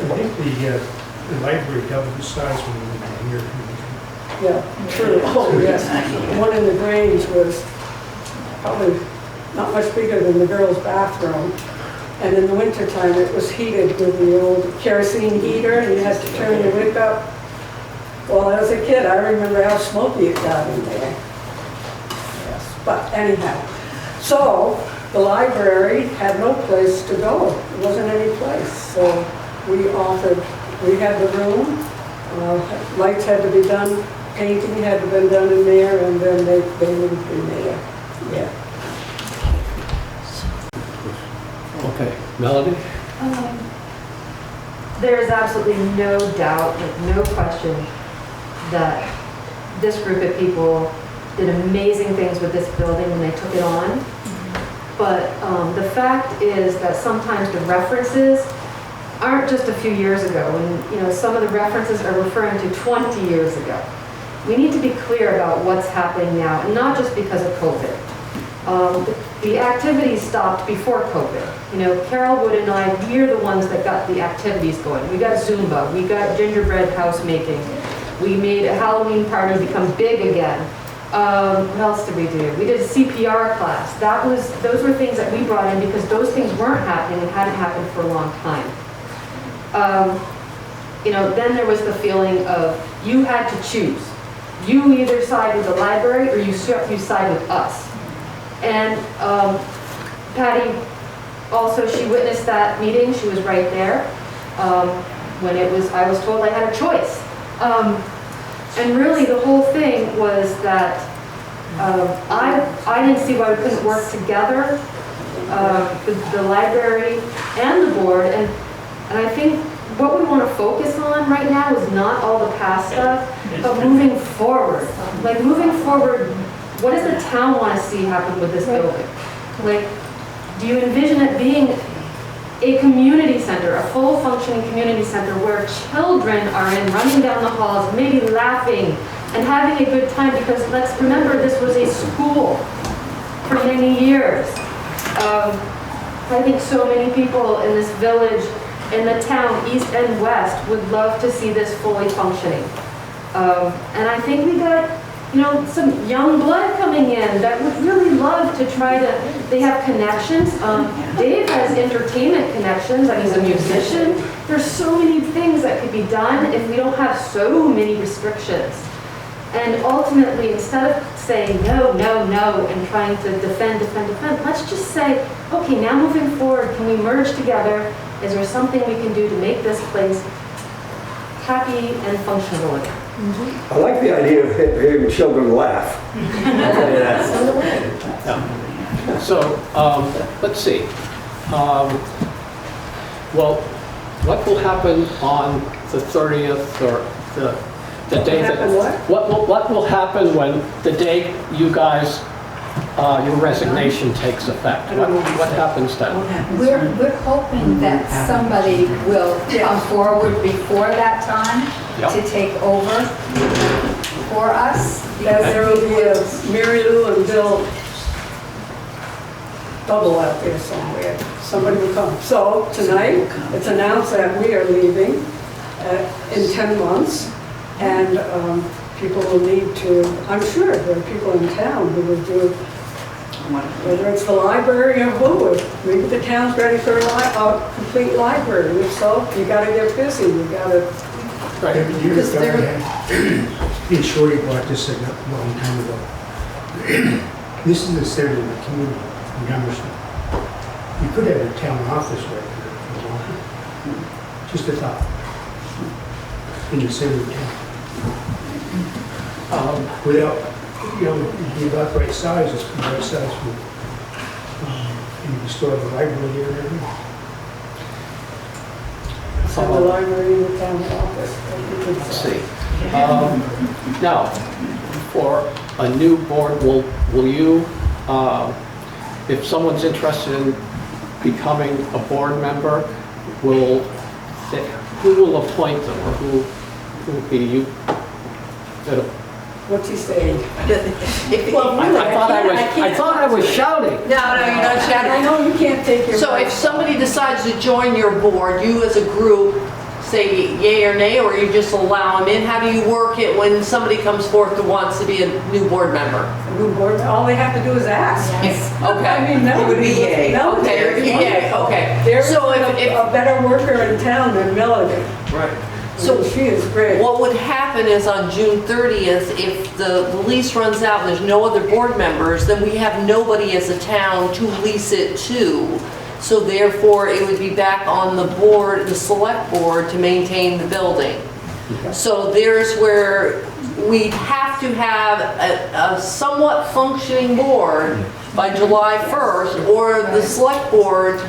the library doubled the size when we went here. Yeah, true. Oh, yes. The one in the Grange was probably not much bigger than the girls' bathroom. And in the wintertime, it was heated with the old kerosene heater, and you had to turn the wick up. Well, as a kid, I remember how smoky it got in there. Yes, but anyhow. So the library had no place to go. There wasn't any place. So we had the room. Lights had to be done, painting had to be done in there, and then they moved in there. Yeah. Okay, Melody? There is absolutely no doubt, like no question, that this group of people did amazing things with this building when they took it on. But the fact is that sometimes the references aren't just a few years ago. And some of the references are referring to 20 years ago. We need to be clear about what's happening now, and not just because of COVID. The activities stopped before COVID. Carol Wood and I, we're the ones that got the activities going. We got Zumba, we got gingerbread house making. We made a Halloween party become big again. What else did we do? We did a CPR class. Those were things that we brought in because those things weren't happening and hadn't happened for a long time. Then there was the feeling of you had to choose. You either side with the library or you side with us. And Patty, also, she witnessed that meeting. She was right there when I was told I had a choice. And really, the whole thing was that I didn't see why we couldn't work together, the library and the board. And I think what we want to focus on right now is not all the past stuff, but moving forward. Like moving forward, what does the town want to see happen with this building? Like, do you envision it being a community center, a full functioning community center where children are running down the halls, maybe laughing and having a good time? Because let's remember, this was a school for many years. I think so many people in this village, in the town, east and west, would love to see this fully functioning. And I think we got some young blood coming in that would really love to they have connections. Dave has entertainment connections. I mean, he's a musician. There's so many things that could be done if we don't have so many restrictions. And ultimately, instead of saying no, no, no, and trying to defend, let's just say, okay, now moving forward, can we merge together? Is there something we can do to make this place happy and functional again? I like the idea of hearing children laugh. Yeah. So, let's see. Well, what will happen on the 30th or the day that... What will happen when the day you guys, your resignation takes effect? What happens then? We're hoping that somebody will come forward before that time to take over for us. That there will be a Mary Lou and Bill double out there somewhere. Somebody will come. So tonight, it's announced that we are leaving in 10 months. And people will need to, I'm sure there are people in town who will do, whether it's the library or who, maybe the town's ready for a complete library. If so, you gotta get busy, you gotta. Right. Ian Shorty brought this a long time ago. This is the center of the community in Dummerston. You could have a town office right here if you wanted. Just a thought. In the center of town. Without, it'd be about the right size, it's the right size for, you can store the library here and everything. Have the library in the town office. Let's see. Now, for a new board, will you, if someone's interested in becoming a board member, who will appoint them, or who will be you? What's he saying? I thought I was shouting. No, you're not shouting. I know you can't take your. So if somebody decides to join your board, you as a group say yay or nay, or you just allow them in? How do you work it when somebody comes forth that wants to be a new board member? A new board, all they have to do is ask. Yes. Okay. I mean, Melody. It would be yay. Okay, yay, okay. There's So if a better worker in town than Melody. Right. So she is great. What would happen is on June 30th, if the lease runs out and there's no other board members, then we have nobody as a town to lease it to. So therefore, it would be back on the board, the select board, to maintain the building. So there's where we'd have to have a somewhat functioning board by July 1st, or the select board,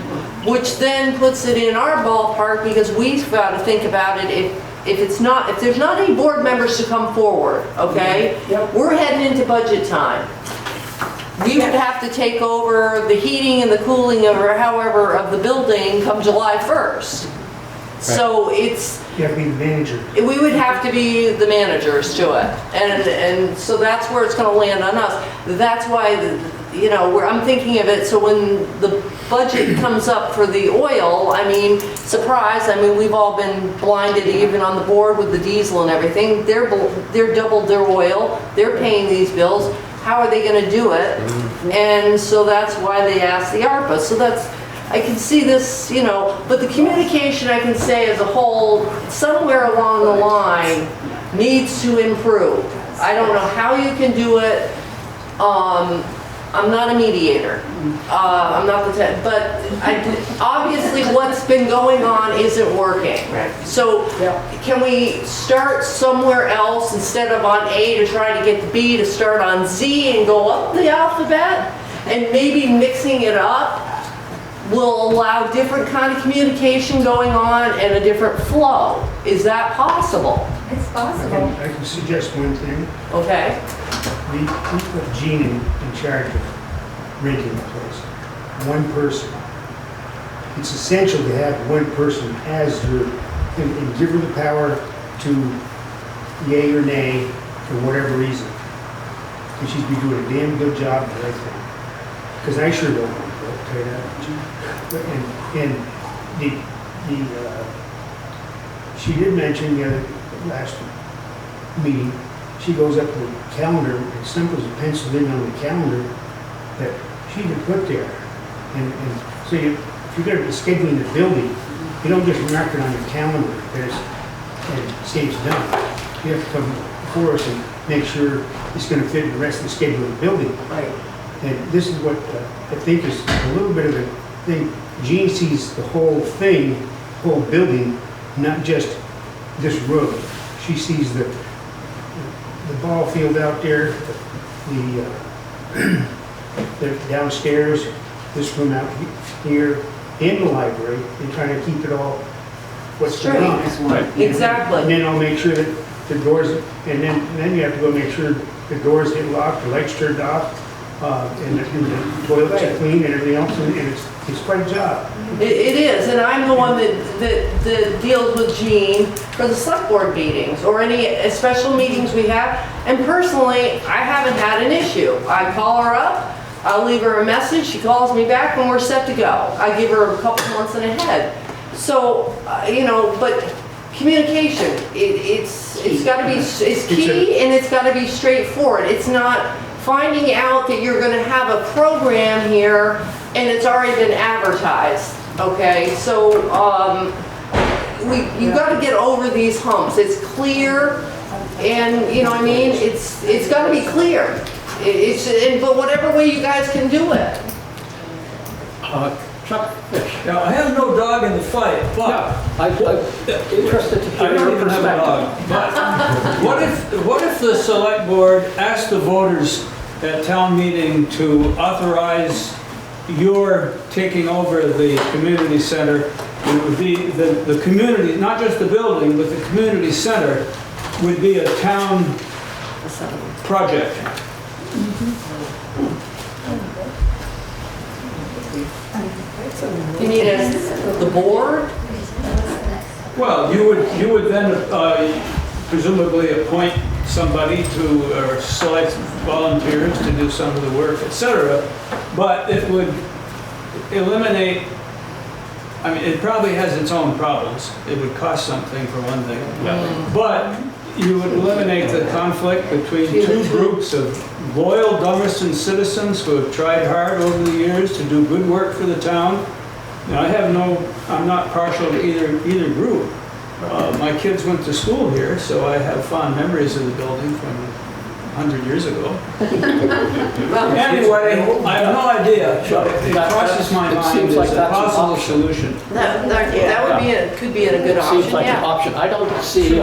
which then puts it in our ballpark, because we've got to think about it if there's not any board members to come forward, okay? We're heading into budget time. We would have to take over the heating and the cooling or however of the building come July 1st. So it's... You have to be the manager. We would have to be the managers to it. And so that's where it's going to land on us. That's why, I'm thinking of it, so when the budget comes up for the oil, I mean, surprise, we've all been blinded, even on the board with the diesel and everything. They're doubled their oil, they're paying these bills. How are they going to do it? And so that's why they asked the ARPA. So I can see this, but the communication, I can say as a whole, somewhere along the line needs to improve. I don't know how you can do it. I'm not a mediator. I'm not but obviously what's been going on isn't working. So can we start somewhere else instead of on A to try to get to B, to start on Z and go up the alphabet? And maybe mixing it up will allow different kind of communication going on and a different flow. Is that possible? It's possible. I can suggest one thing. Okay. We put Gene in charge of renting the place. One person. It's essential to have one person as your, and give her the power to yay or nay for whatever reason. And she's been doing a damn good job of the right thing. Because I sure don't want to tell you that. And she did mention last meeting, she goes up to the calendar, and something's penciled in on the calendar that she can put there. And so if you're going to be scheduling the building, you don't just mark it on your calendar and say it's done. You have to come before us and make sure it's gonna fit the rest of the schedule of the building. Right. And this is what I think is a little bit of a thing. Jean sees the whole thing, whole building, not just this road. She sees the ball field out there, the downstairs, this room out here, and the library, and trying to keep it all what's going on. Exactly. And then I'll make sure that the doors, and then you have to go make sure the doors get locked, the lights turned off, and the toilets are clean and everything else, and it's quite a job. It is, and I'm the one that deals with Jean for the select board meetings or any special meetings we have. And personally, I haven't had an issue. I call her up, I'll leave her a message, she calls me back, and we're set to go. I give her a couple months in ahead. So, but communication, it's got to be, it's key, and it's got to be straightforward. It's not finding out that you're going to have a program here and it's already been advertised, okay? So you got to get over these humps. It's clear, and it's got to be clear. But whatever way you guys can do it. Chuck Fish. Now, I have no dog in the fight, but I'm interested to I hear don't your even have a perspective. dog. But what if the select board asked the voters at town meeting to authorize your taking over the community center? It would be the community, not just the building, but the community center would be a town project. You mean as the board? Well, you would then presumably appoint somebody to, or select volunteers to do some of the work, etc. But it would eliminate, it probably has its own problems. It would cost something for one thing. But you would eliminate the conflict between two groups of loyal Dummerston citizens who have tried hard over the years to do good work for the town. And I'm not partial to either group. My kids went to school here, so I have fond memories of the building from 100 years ago. Anyway, I have no idea, but it crosses my mind as a possible solution. Could be a good option. Seems like an option. I don't see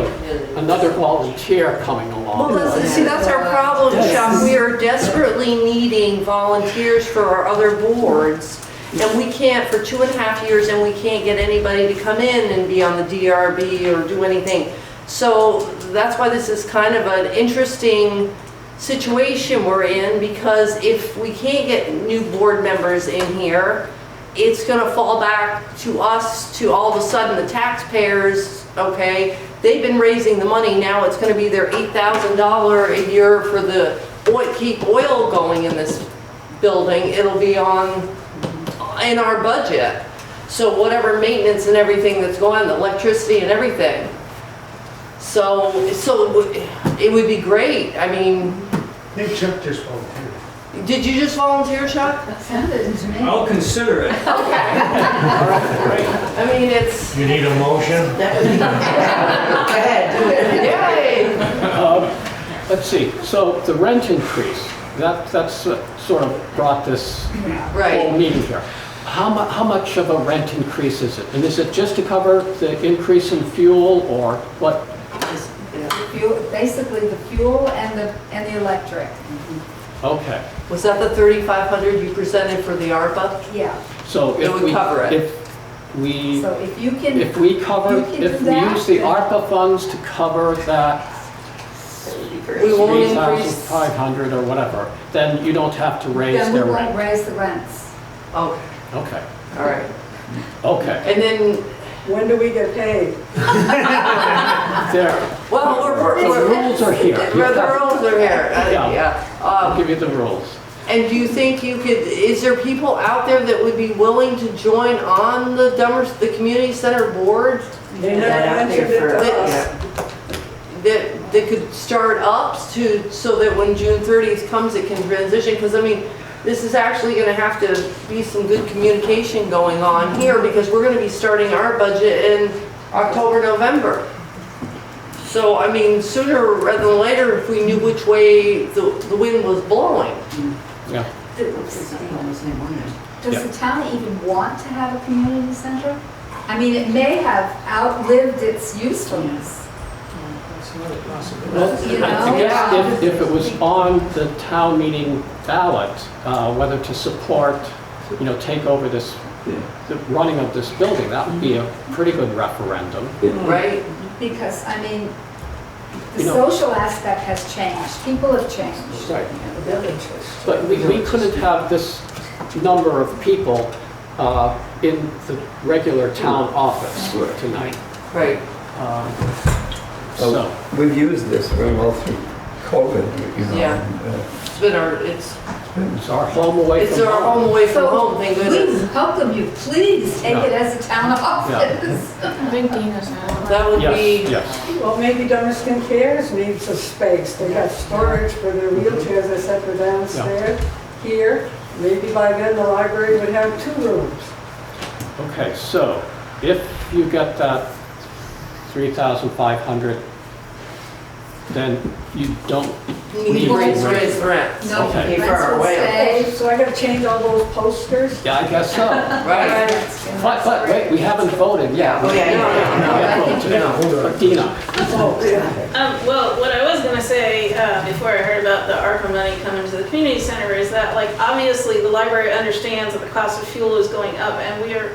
another volunteer coming along. Well, that's our problem, Chuck. We are desperately needing volunteers for our other boards. And we can't, for 2.5 years, and we can't get anybody to come in and be on the DRB or do anything. So that's why this is kind of an interesting situation we're in, because if we can't get new board members in here, it's gonna fall back to us, to all of a sudden the taxpayers, okay? They've been raising the money, now it's gonna be their $8,000 a year for the keep oil going in this building. It'll be in our budget. So whatever maintenance and everything that's going on, the electricity and everything. So it would be great. I mean. I think Chuck just volunteered. Did you just volunteer, Chuck? That sounded to me. I'll consider it. Okay. All right, great. I mean, it's. You need a motion? Go ahead, do it. Yay! Let's see, so the rent increase, that's sort of brought this whole meeting here. How much of a rent increase is it? And is it just to cover the increase in fuel, or what? Basically the fuel and the electric. Okay. Was that the $3,500 you presented for the ARPA? Yeah. So it would cover it. If we use the ARPA funds to cover that we won't increase 3,500 or whatever, then you don't have to raise Then their we rent. won't raise the rents. Okay. Okay. All right. Okay. And then. When do we get paid? There. Well, the rules are here. The rules are here. Yeah. I'll give you the rules. And do you think is there people out there that would be willing to join on the community center board? They never mentioned it to us. That could start up so that when June 30th comes, it can transition? Because I mean, this is actually going to have to be some good communication going on here, because we're going to be starting our budget in October, November. So, I mean, sooner rather than later, if we knew which way the wind was blowing. Yeah. Does the town even want to have a community center? I mean, it may have outlived its usefulness. Well, You know? I guess if it was on the town meeting ballot, whether to support, take over this, the running of this building, that would be a pretty good referendum. Right? Because, I mean, the You know- social aspect has changed. People have changed. Right. The village has. But we couldn't have this number of people in the regular town office tonight. Right. So, We've used this very well through COVID, Yeah. It's been it's our home away it's from our home. home away from So home, thank we goodness. welcome you. Please take Yeah. it as a town office. I think Dina's had That would Yes, be, yes. Well, maybe Dummerston Cares needs a space. They got storage for their wheelchairs, I said, for downstairs. Here, maybe by then the library would have 2 rooms. Okay, so if you get that 3,500, then you don't we need need to raise to rent. No, Okay. rents will stay. So I gotta change all those posters? Yeah, I guess so. Right? But wait, we haven't voted yet. Oh, yeah, But Dina, Well, what I was gonna say, before I heard about the ARPA money coming to the community center is that, like, obviously the library understands that the cost of fuel is going up, and we are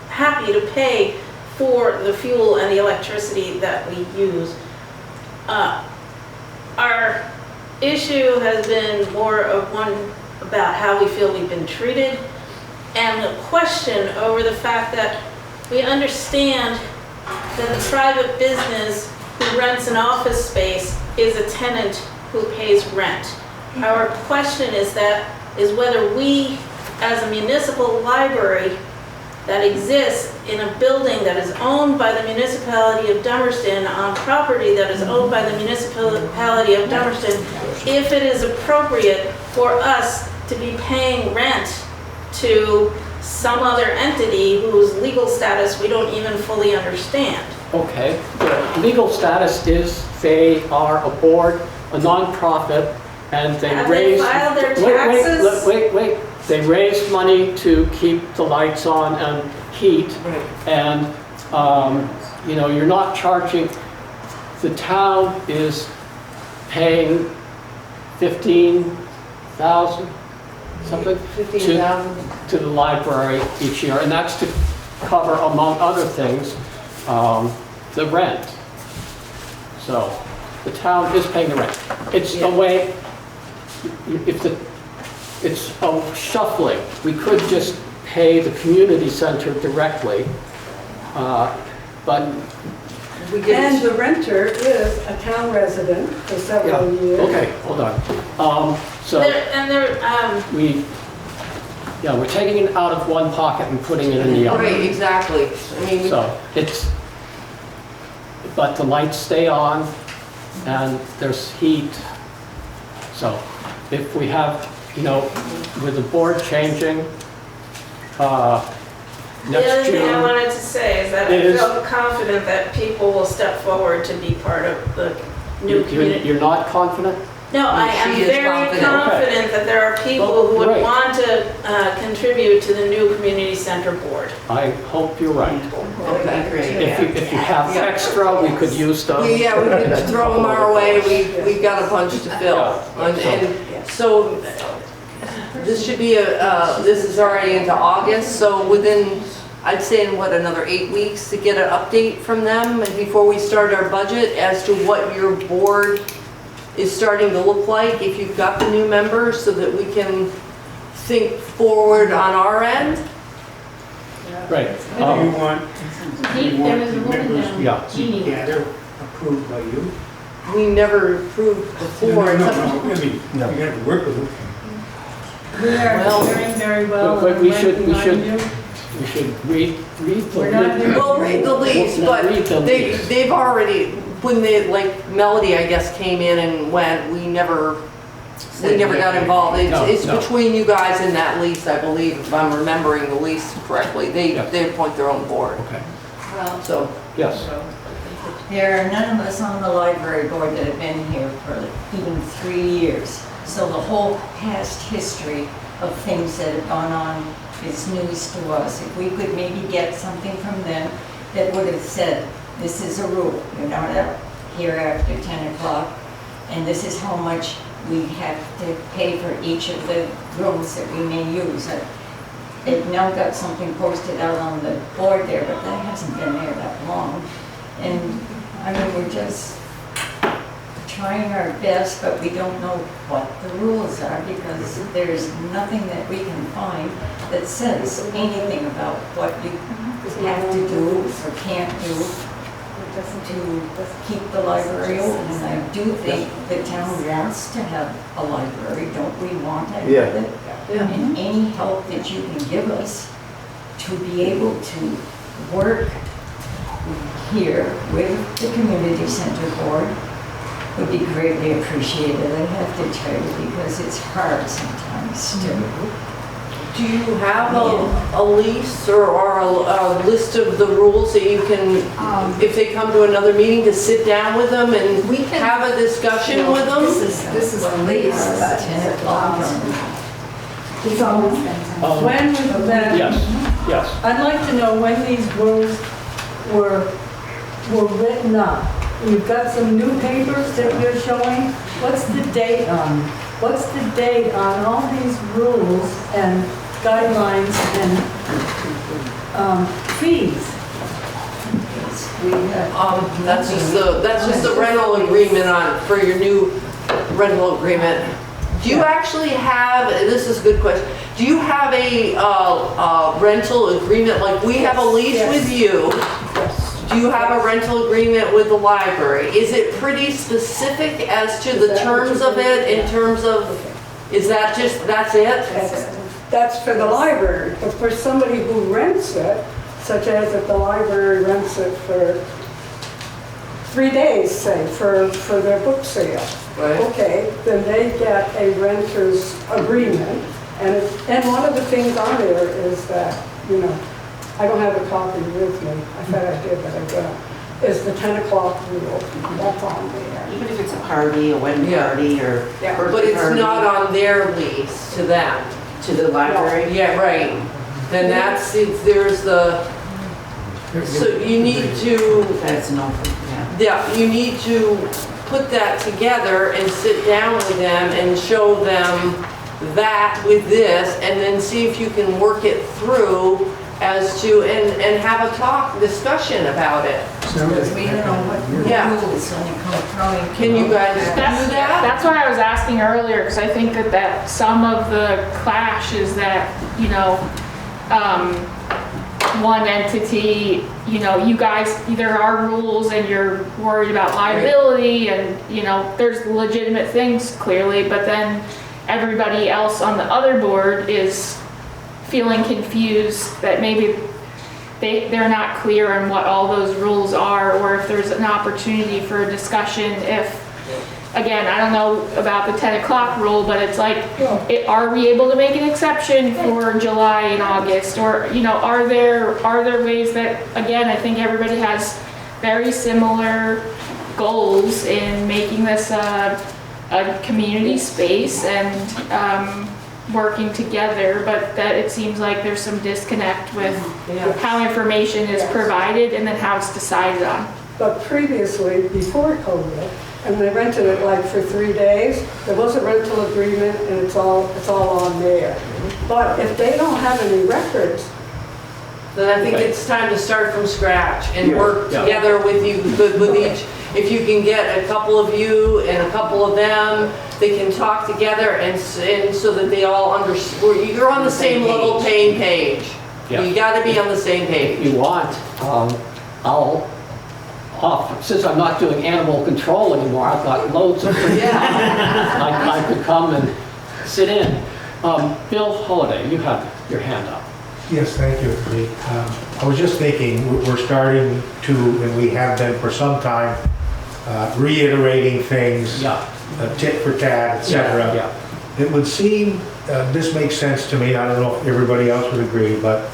happy to pay for the fuel and the electricity that we use. Our issue has been more of one about how we feel we've been treated, and the question over the fact that we understand that the private business who rents an office space is a tenant who pays rent. Our question is whether we, as a municipal library that exists in a building that is owned by the municipality of Dummerston on property that is owned by the municipality of Dummerston, if it is appropriate for us to be paying rent to some other entity whose legal status we don't even fully understand. okay, the legal status is they are a board, a nonprofit, and they Have raise... they filed their Wait, taxes? Wait. They raise money to keep the lights on and heat. And, you're not charging, the town is paying 15,000, something? 15,000. To the library each year, and that's to cover, among other things, the rent. So, the town is paying the rent. It's a way, it's a shuffling. We could just pay the community center directly, but... And the renter is a town resident for several years. Okay, hold on. We're taking it out of one pocket and putting it in the other. Right, exactly. I mean, but the lights stay on and there's heat. So if we have, with the board changing, The other next thing I June, wanted to say is that I feel confident that people will step forward to be part of the new community. you're not confident? No, I am She is very confident. confident that there are people who would Great. want to contribute to the new community center board. I hope you're right. Okay, great. If you have extra, we could use them. We could throw them our way, we've got a bunch to fill. And so, this should be this is already into August, so within, I'd say in another 8 weeks to get an update from them, and before we start our budget, as to what your board is starting to look like, if you've got the new members, so that we can think forward on our end. Right. Do you want There was a woman members down, Jeannie. together approved by you? We never approved before. No, I mean, you have to work with them. We are Well- doing very well. But we and should working on you. read the... We're not doing- We'll read the lease, We'll but read the lease. they've already, when they, like Melody, I guess, came in and went, we never got involved. It's No. between you guys and that lease, I believe, if I'm remembering the lease correctly. They appoint their own board, Okay, so. yes. There are none of us on the library board that have been here for even 3 years. So the whole past history of things that have gone on is news to us. If we could maybe get something from them that would have said, this is a rule, you're not out here after 10 o'clock, and this is how much we have to pay for each of the rooms that we may use. They've now got something posted out on the board there, but that hasn't been there that long. And I mean, we're just trying our best, but we don't know what the rules are because there's nothing that we can find that says anything about what you have to do or can't do to keep the library open. And I do think the town wants to have a library, don't we want to have it? And any help that you can give us to be able to work here with the community center board would be greatly appreciated, I have to tell you, because it's hard sometimes to. Do you have a lease or a list of the rules that you can, if they come to another meeting, to sit down with them and have a discussion with them? This is a lease, but it's always been. When was that? Yes. I'd like to know when these rules were written up. You've got some new papers that you're showing. What's the date on? What's the date on all these rules and guidelines and fees? That's just the rental agreement for your new rental agreement. Do you actually have, this is a good question, do you have a rental agreement, like we have a lease with you? Do you have a rental agreement with the library? Is it pretty specific as to the terms of it in terms of, is that just, that's it? That's for the library, but for somebody who rents it, such as if the library rents it for 3 days, say, for their book sale. Right. Okay, then they get a renter's agreement, and one of the things on there is that, you know, I don't have a copy with me. I thought I did, but I don't. Is the 10 o'clock rule. That's on there. Even if it's a party, a wedding party, or birthday But it's party not on their lease to them. to the library. Yeah, right. Then there's the, so you need to, That's no, you need to put that together and sit down with them and show them that with this, and then see if you can work it through as to, and have a discussion about it. Because we don't know what rules when you come throwing. Can you guys do that? That's why I was asking earlier, because I think that some of the clash is that, you know, one entity, you know, you guys, there are rules and you're worried about liability and, you know, there's legitimate things clearly, but then everybody else on the other board is feeling confused that maybe they're not clear on what all those rules are, or if there's an opportunity for a discussion. If, again, I don't know about the 10 o'clock rule, but it's like, are we able to make an exception for July and August? Or, you know, are there ways that, again, I think everybody has very similar goals in making this a community space and working together, but that it seems like there's some disconnect with how information is provided and then how it's decided on. But previously, before COVID, and they rented it like for 3 days, there was a rental agreement and it's all on there. But if they don't have any records, Then I think it's time to start from scratch and work together with each. If you can get a couple of you and a couple of them, they can talk together and so that they all understand. You're on the same level playing page. You got to be on the same page. If you want, I'll offer, since I'm not doing animal control anymore, I've got loads of free time. I could come and sit in. Bill Holliday, you have your hand up. Yes, thank you. I was just thinking, we're starting to, and we have been for some time, reiterating things, tit for tat, etc. It would seem, this makes sense to me, I don't know if everybody else would agree, but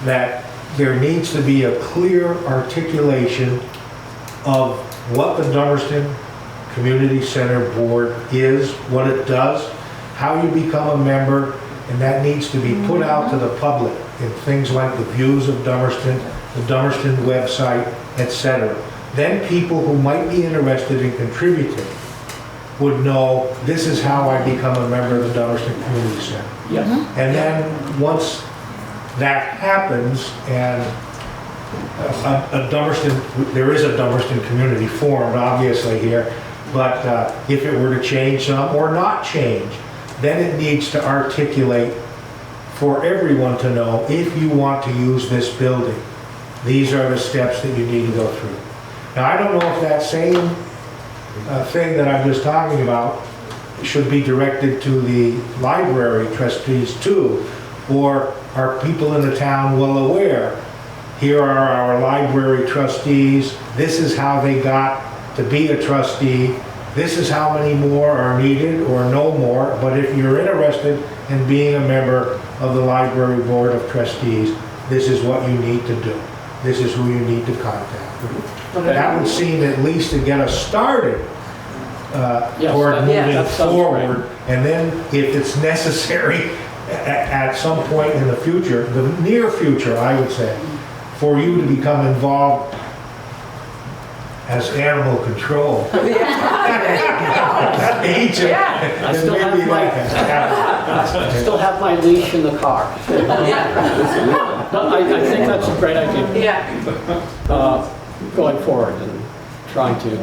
that there needs to be a clear articulation of what the Dummerston Community Center Board is, what it does, how you become a member, and that needs to be put out to the public in things like the Views of Dummerston, the Dummerston website, etc. Then people who might be interested in contributing would know, this is how I become a member of the Dummerston Community Center. Yes. And then once that happens, and a Dummerston, there is a Dummerston community formed obviously here, but if it were to change some or not change, then it needs to articulate for everyone to know, if you want to use this building, these are the steps that you need to go through. Now, I don't know if that same thing that I'm just talking about should be directed to the library trustees too, or are people in the town well aware? Here are our library trustees, this is how they got to be a trustee, this is how many more are needed or no more, but if you're interested in being a member of the library board of trustees, this is what you need to do. This is who you need to contact. That would seem at least to get us started toward moving forward. And then if it's necessary at some point in the future, the near future, I would say, for you to become involved as animal control. Agent. I still have my leash in the car. But I think that's a great idea. Going forward and trying to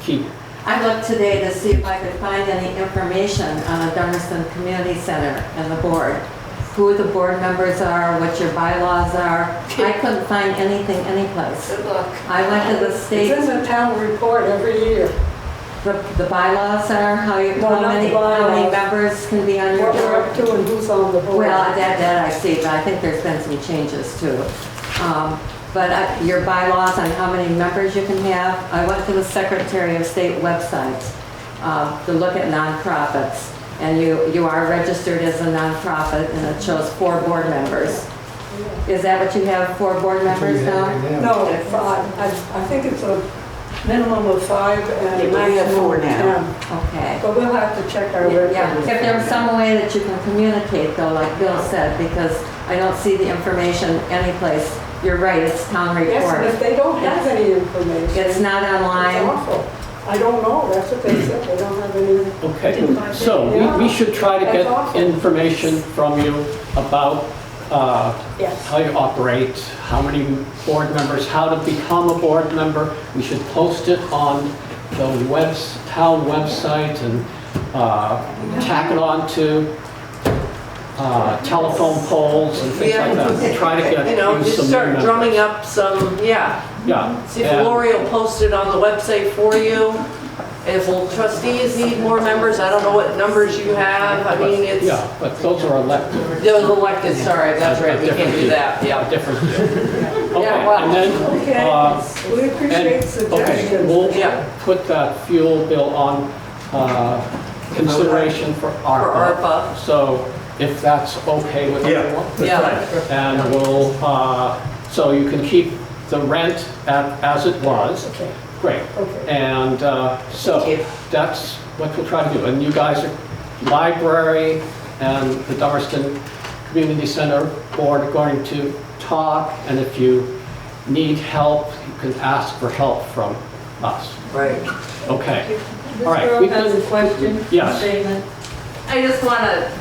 keep. I looked today to see if I could find any information on the Dummerston Community Center and the board. Who the board members are, what your bylaws are. I couldn't find anything anyplace. Good luck. I went to the state. It's in the town report every year. The bylaws are, how many members can be on your board? What we're up to and who's on the board. Well, that I see, but I think there's been some changes too. But your bylaws on how many members you can have, I went to the Secretary of State website to look at nonprofits. And you are registered as a nonprofit, and it shows 4 board members. Is that what you have, 4 board members now? No, 5. I think it's a minimum of 5 and a maximum of 10. Okay. But we'll have to check our records. Yeah, if there was some way that you can communicate though, like Bill said, because I don't see the information anyplace. You're right, it's town report. Yes, and if they don't have any information. It's not online. It's awful. I don't know, that's what they said, they don't have any. Okay, so we should try to get information from you about how you operate, how many board members, how to become a board member. We should post it on the town website and tack it on to telephone poles and things like that. Try to get just some start members. drumming up some, See if Lori will post it on the website for you. If trustees need more members, I don't know what numbers you have. I mean, it's. Yeah, but those are elected. Those elected, sorry, that's right, we can't do that, yeah. Different deal. Okay, well, and then. We appreciate suggestions. Okay, we'll put that fuel bill on consideration for ARPA. So if that's okay with everyone. And we'll, so you can keep the rent as it was. Okay. Great. And so that's what we'll try to do. And you guys are library and the Dummerston Community Center board are going to talk, and if you need help, you can ask for help from us. Right. Okay. This All right. girl has a question. Yes. Statement. I just want to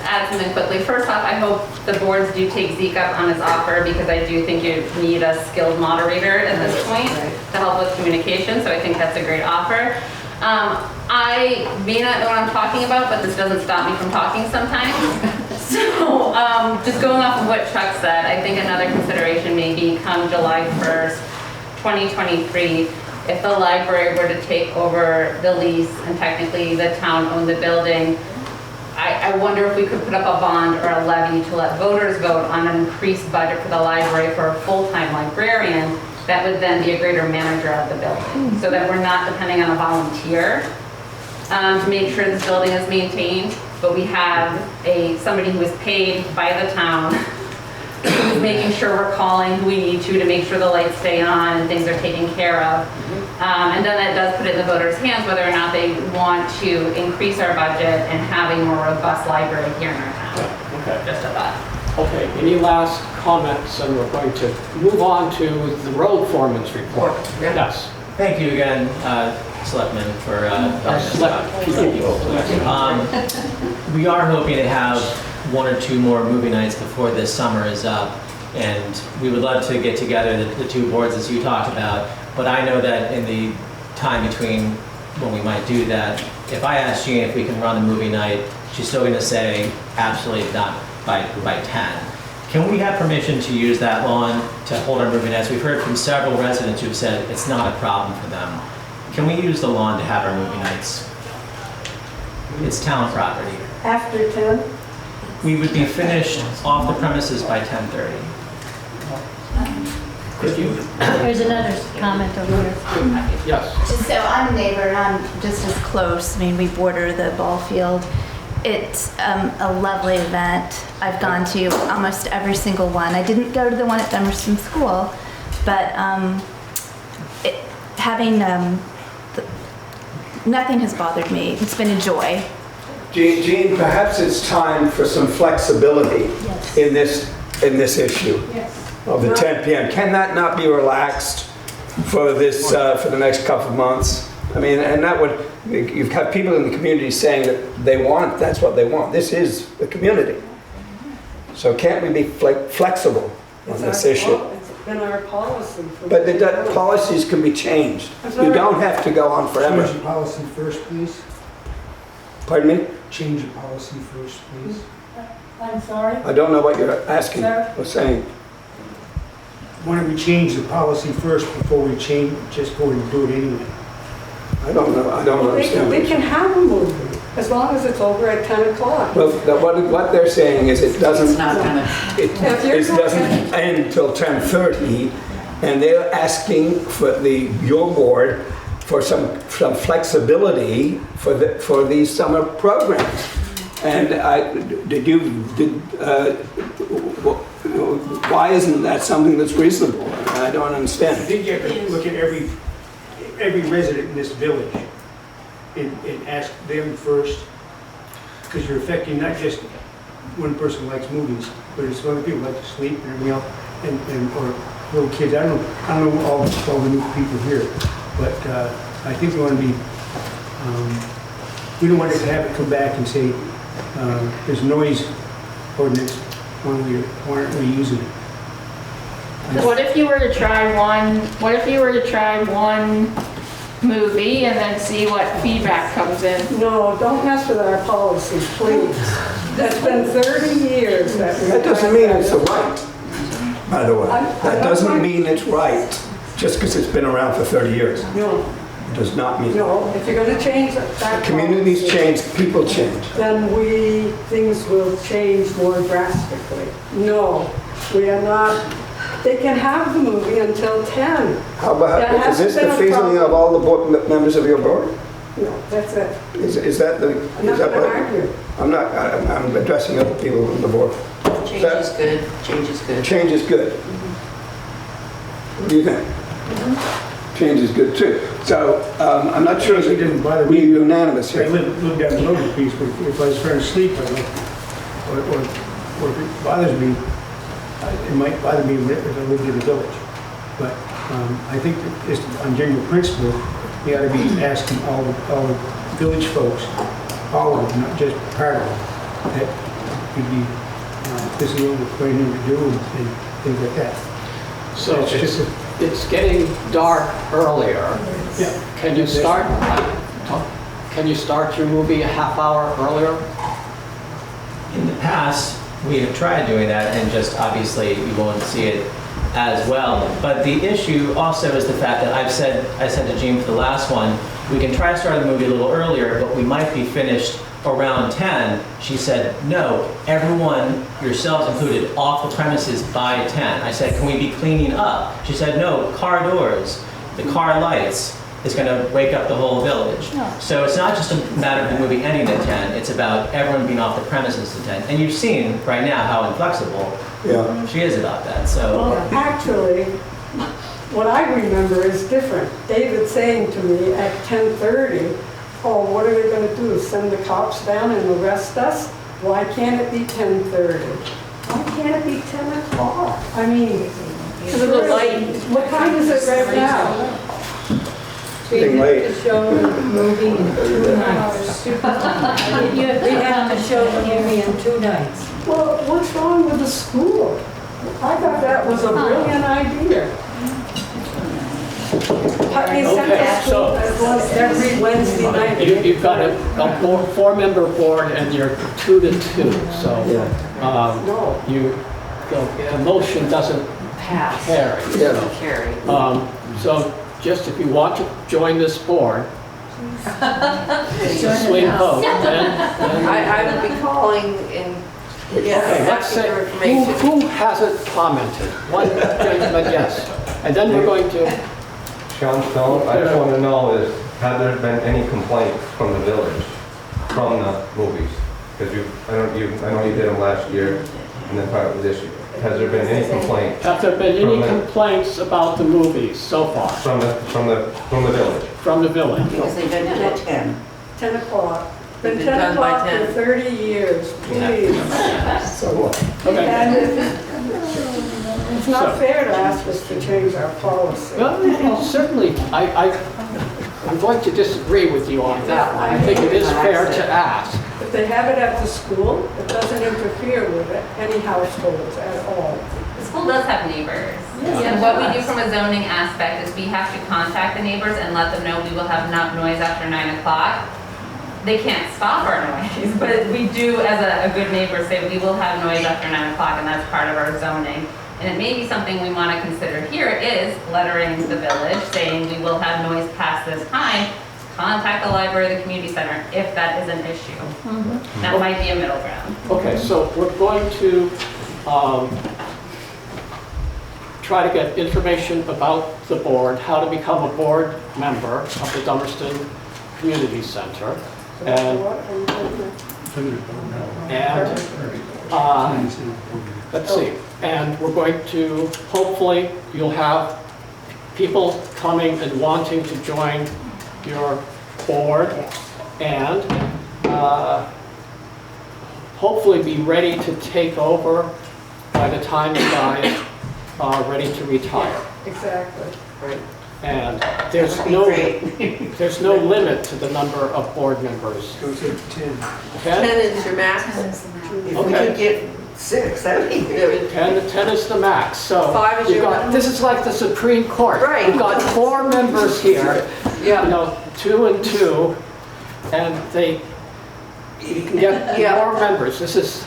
add something quickly. First off, I hope the boards do take Zeke up on his offer, because I do think you need a skilled moderator at this point to help with communication, so I think that's a great offer. I may not know what I'm talking about, but this doesn't stop me from talking sometimes. So just going off of what Chuck said, I think another consideration may be come July 1st, 2023, if the library were to take over the lease and technically the town owned the building, I wonder if we could put up a bond or a levy to let voters vote on an increased budget for the library for a full-time librarian that would then be a greater manager of the building, so that we're not depending on a volunteer to make sure this building is maintained, but we have somebody who is paid by the town who's making sure we're calling who we need to make sure the lights stay on and things are taken care of. And then that does put it in the voters' hands whether or not they want to increase our budget and have a more robust library here in our town. Okay. Just a thought. Okay, any last comments? And we're going to move on to the road foreman's report. Yes. Thank you again, Selectmen, for we are hoping to have 1 or 2 more movie nights before this summer is up, and we would love to get together the 2 boards as you talked about. But I know that in the time between when we might do that, if I ask Jean if we can run a movie night, she's still going to say absolutely not by 10. Can we have permission to use that lawn to hold our movie nights? We've heard from several residents who've said it's not a problem for them. Can we use the lawn to have our movie nights? It's town property. After 10? We would be finished off the premises by 10:30. Could you? There's another comment over here. Yes. Just so I'm a neighbor and I'm just as close. I mean, we border the ball field. It's a lovely event. I've gone to almost every single one. I didn't go to the one at Dummerston School, but nothing has bothered me. It's been a joy. Jean, perhaps it's time for some flexibility in this issue of the 10 p.m. Can that not be relaxed for this for the next couple of months? I mean, and that would, you've got people in the community saying that that's what they want. This is the community. So can't we be flexible on this issue? It's been our policy. But the policies can be changed. You don't have to go on forever. Change the policy first, please. Pardon me? Change the policy first, please. I'm sorry? I don't know what you're asking Sir? or saying. Why don't we change the policy first before we just go and do it anyway? I don't know. I don't understand. They can have a movie as long as it's over at 10 o'clock. Well, what they're saying is it doesn't. It's not gonna. It doesn't end till 10:30, and they're asking for your board for some flexibility for these summer programs. And why isn't that something that's reasonable? I don't understand. I think you have to look at every resident in this village and ask them first, because you're affecting not just one person who likes movies, but it's other people who like to sleep and everything else, or little kids. I don't know all the new people here, but I think we want to be. We don't want to have it come back and say there's noise ordinance when we aren't using it. What if you were to try one? What if you were to try one movie and then see what feedback comes in? No, don't mess with our policy, please. That's been 30 years. That doesn't mean it's the right, by the way. That doesn't mean it's right, just because it's been around for 30 years. No. It does not mean. No, if you're going to change that communities change, people change. Then things will change more drastically. No, we are not. They can have the movie until 10. How about, is this the feeling of all the members of your board? No, that's it. Is that the? I'm not going to argue. I'm addressing other people on the board. Change is good. Change is good. Change is good. What do you think? Change is good too. So I'm not sure that we're unanimous here. I live down the road a piece, but if I was trying to sleep, or if it bothers me, it might bother me if I lived in the village. But I think that just on general principle, you ought to be asking all the village folks, all of them, not just part of them, that could be, this is what we're planning to do and things like that. So it's getting dark earlier. Yeah. Can you start your movie a half hour earlier? In the past, we have tried doing that, and just obviously you won't see it as well. But the issue also is the fact that I said to Jean for the last one, we can try to start the movie a little earlier, but we might be finished around 10. She said, no, everyone, yourselves included, off the premises by 10. I said, can we be cleaning up? She said, no, car doors, the car lights is going to wake up the whole village. No. So it's not just a matter of moving any of the tent, it's about everyone being off the premises to tent. And you've seen right now how inflexible she is about that, so. Well, actually, what I remember is different. David saying to me at 10:30, oh, what are they gonna do, send the cops down and arrest us? Why can't it be 10:30? Why can't it be 10 o'clock? I mean, Because of the light. what time is it right now? Getting late. To show the movie in 2 nights. We have to show the movie in 2 nights. Well, what's wrong with the school? I thought that was a brilliant idea. Putney Central School has one every Wednesday night. You've got a 4-member board and you're 2 to 2, so the motion doesn't carry. So just if you want to join this board, it's a swing vote, then I would be calling and, let's say, asking for information. who hasn't commented? One gentleman, yes. And then we're going to, Sean Stone, I just want to know is, have there been any complaints from the village, from the movies? Because I know you did them last year, and then part of this year. Has there been any complaints? have there been any complaints about the movies so far? From the village? From the village. Because they've been at 10. 10 o'clock. Been Been 10 done by o'clock for 10. 30 years, please. So what? Okay. And it's not fair to ask us to change our policy. Well, certainly, I'm going to disagree with you on that one. I think it is fair to ask. If they have it at the school, it doesn't interfere with any households at all. The school does have neighbors. Yeah. And what we do from a zoning aspect is we have to contact the neighbors and let them know we will have noise after 9 o'clock. They can't stop our noise, but we do, as a good neighbor, say we will have noise after 9 o'clock, and that's part of our zoning. And it may be something we want to consider here is lettering the village, saying we will have noise past this time. Contact the library or the community center if that is an issue. That might be a middle ground. Okay, so we're going to try to get information about the board, how to become a board member of the Dummerston Community Center. And let's see, and we're going to, hopefully, you'll have people coming and wanting to join your board and hopefully be ready to take over by the time you guys are ready to retire. Exactly. Right. And there's no limit to the number of board members. Goes to 10. 10 is your max. If we could get 6, that'd be good. 10 is the max. So 5 is you've your got, this is like the Supreme Court. Right. We've got 4 members here, Yeah. 2 and 2, and they you can get more members. This is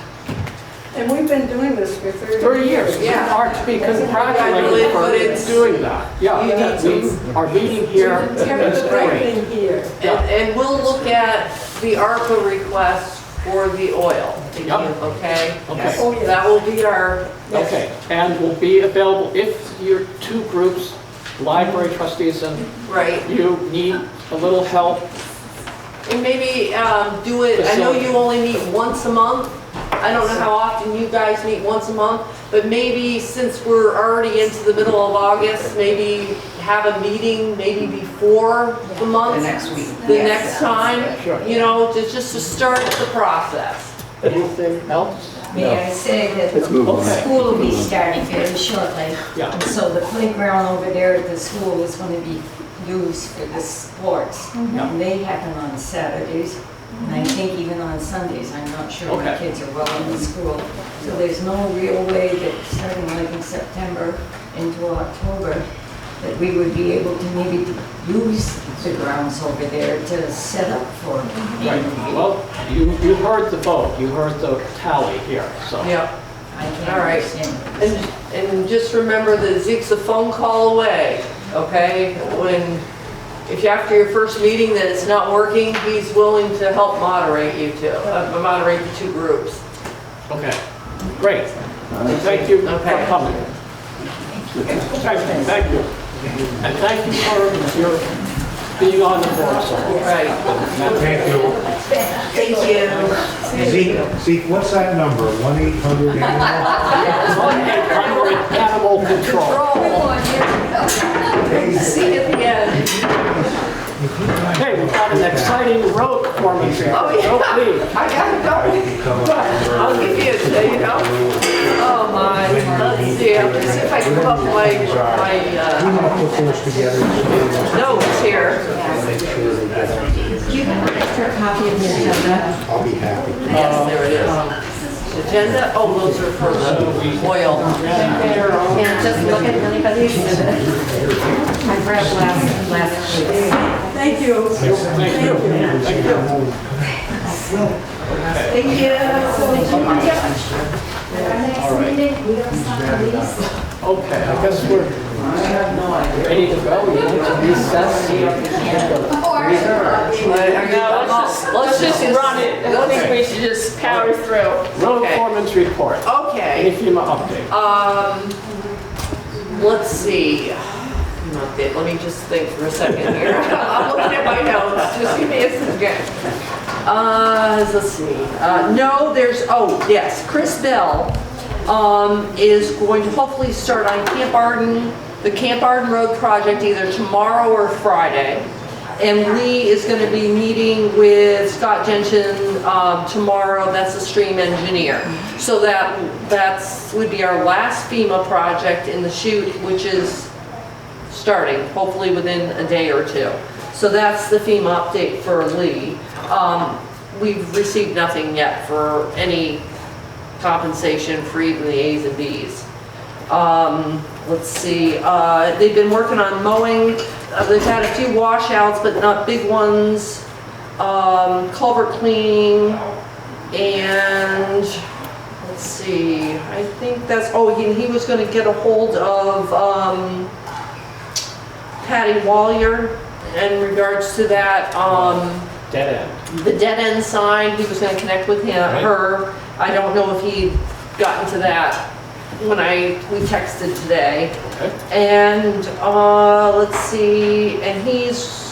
And we've been doing this for 30 years. We Yeah. are to be congratulated But for it's- doing that. Yeah, You need to- our meeting here It's is the right great. thing here. And we'll look at the ARPA request for the oil. Yep. Okay? Okay. Oh, yes. That will be our, Okay, and will be available if your 2 groups, library trustees and right. you need a little help. And maybe do it, I know you only meet once a month. I don't know how often you guys meet once a month, but maybe since we're already into the middle of August, maybe have a meeting maybe before the month. The next week. The Yes. next time, Sure. just to start the process. Anything else? May I say that Let's move on. school will be starting very shortly. Yeah. And so the playground over there at the school is going to be used for the sports. And they happen on Saturdays, and I think even on Sundays. I'm not sure my Okay. kids are well in the school. So there's no real way that starting like in September into October, that we would be able to maybe use the grounds over there to set up for. Right. Well, you heard the vote, you heard the tally here, so. Yeah. I can't All right. understand. And just remember that Zeke's a phone call away, okay? If after your first meeting that it's not working, he's willing to help moderate you two, moderate the 2 groups. Okay, great. Thank you for Okay. coming. Okay, thank you. And thank you for your being on the board so long. Right. Thank you. Thank you. Zeke, what's that number? 1-800 animal? 1-800 animal control. See you at the end. Hey, we've got an exciting road performance here. Oh, yeah. Don't leave. I gotta go. I'll give you a day, you know? Oh, my. Let's see. I'll just see if I can come up with my Put those together. notes here. Do you have an extra copy of the agenda? I'll be happy. Yes, there it is. Agenda, oh, those are for the oil. And just look at anybody's. I grabbed last week. Thank you. Thank you. Thank you. Thank you. Okay, I guess we're ready to go. We need to recess. Let's just run it. I think we should just power through. Road Okay. foreman's report. Any Okay. FEMA update? Let's see. Okay, let me just think for a second here. I'm looking at my notes. Just give me a second. Let's see. No, there's, oh, yes, Chris Bell is going to hopefully start on the Camp Arden Road project either tomorrow or Friday. And Lee is going to be meeting with Scott Genshin tomorrow. That's the stream engineer. So that's would be our last FEMA project in the chute, which is starting hopefully within a day or two. So that's the FEMA update for Lee. We've received nothing yet for any compensation for even the A's and B's. Let's see, they've been working on mowing. They've had a few washouts, but not big ones. Culvert cleaning, and let's see, I think that's, oh, he was gonna get a hold of Patty Wallier in regards to that, Dead end. the dead end sign. He was gonna connect with her. I don't know if he'd gotten to that when we texted today. Okay. And let's see, and he's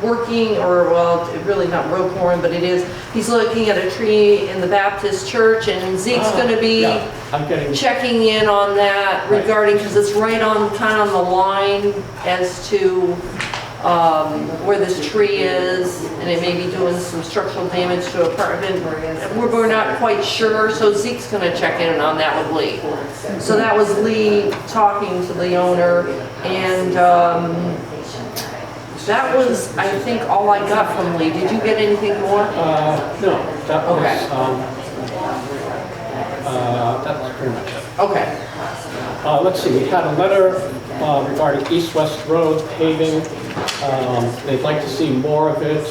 working, or well, really not road pouring, but he's looking at a tree in the Baptist church, and Zeke's gonna be checking in on that regarding, because it's right on, kind of on the line as to where this tree is, and it may be doing some structural damage to an apartment. We're not quite sure, so Zeke's gonna check in on that with Lee. So that was Lee talking to the owner, and that was, I think, all I got from Lee. Did you get anything more? No, that was, Okay. that was pretty much it. Okay. Let's see, we had a letter regarding east-west road paving. They'd like to see more of it.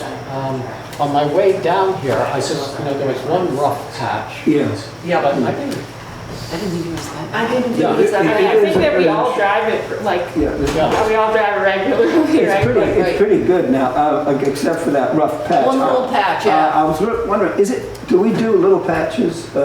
On my way down here, I just, there was one rough patch. Yes. Yeah. But I didn't think it was that. I didn't think Yeah, it was that. I think that we all drive it, like, we all drive it regularly, right? It's pretty good now, except for that rough patch. One little patch, yeah. I was wondering, do we do little patches? We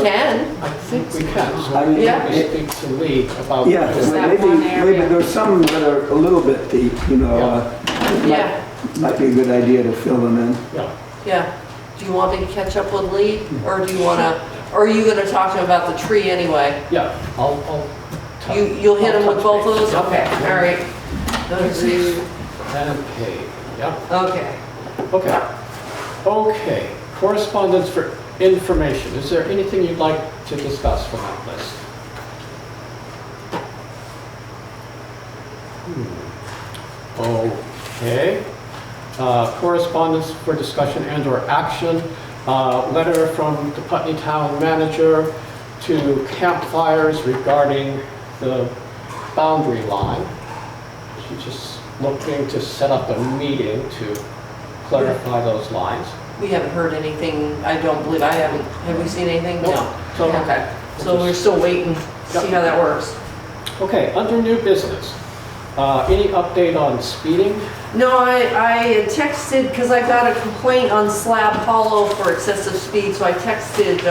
can. I think we can. So I mean, Yeah. we speak to Lee about. Yeah, Just that maybe one area. there's some that are a little bit deep, Yeah. Might be a good idea to fill them in. Yeah. Yeah. Do you want me to catch up with Lee, or do you want to, or are you going to talk to him about the tree anyway? Yeah, I'll You'll hit him with both of those? Yep. Okay, all right. and pay. Yeah. Okay. Okay. Okay. Correspondence for information. Is there anything you'd like to discuss from that list? Okay. Correspondence for discussion and/or action. Letter from the Putney Town Manager to campfires regarding the boundary line. She's just looking to set up a meeting to clarify those lines. We haven't heard anything, I don't believe, I haven't, have we seen anything? No. So- Okay, so we're still waiting to see how that works. Okay, under new business, any update on speeding? No, I had texted, because I got a complaint on Slab Hollow for excessive speed, so I texted,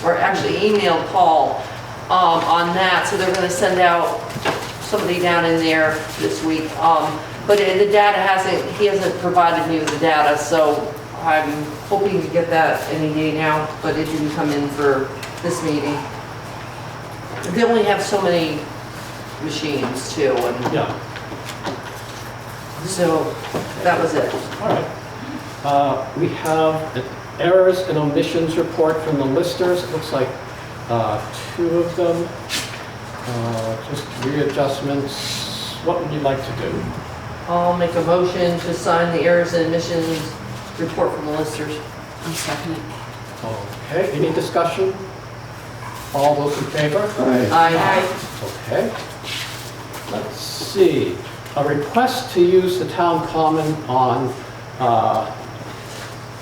or actually emailed Paul on that, so they're gonna send out somebody down in there this week. But the data he hasn't provided me with the data, so I'm hoping to get that any day now, but it didn't come in for this meeting. They only have so many machines too, and Yeah, so that was it. all right. We have an errors and omissions report from the listers. It looks like 2 of them. Just readjustments. What would you like to do? I'll make a motion to sign the errors and omissions report from the listers. I'll second it. Okay, any discussion? All those in favor? Aye. Okay. Let's see. A request to use the town common on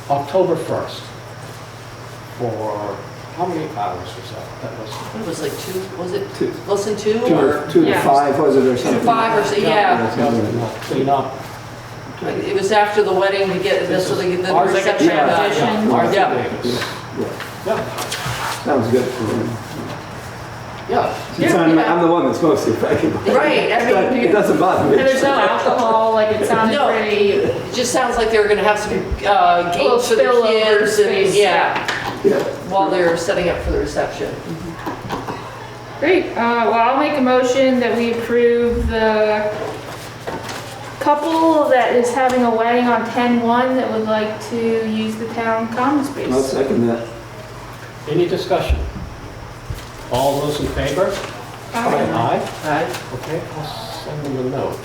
October 1st. For how many hours was that? That was It was like 2, was it Two. less than 2 2 or? to 5, was it, or 2 something? to 5 or so, yeah. clean up. It was after the wedding to get this, so they get the Ours- reception. Yeah, Martha Yeah. Davis. Yeah, Sounds good. yeah. Since I'm the one that's most affected. Right, I mean, It doesn't bother me. And there's no alcohol, like it sounded No. pretty, It just sounds like they were gonna have some little games for the spillover kids and, space. yeah, Yeah. while they're setting up for the reception. Great, well, I'll make a motion that we approve the couple that is having a wedding on 10/1 that would like to use the town common I'll space. second that. Any discussion? All those in favor? Aye. Aye. Okay, I'll send them a note.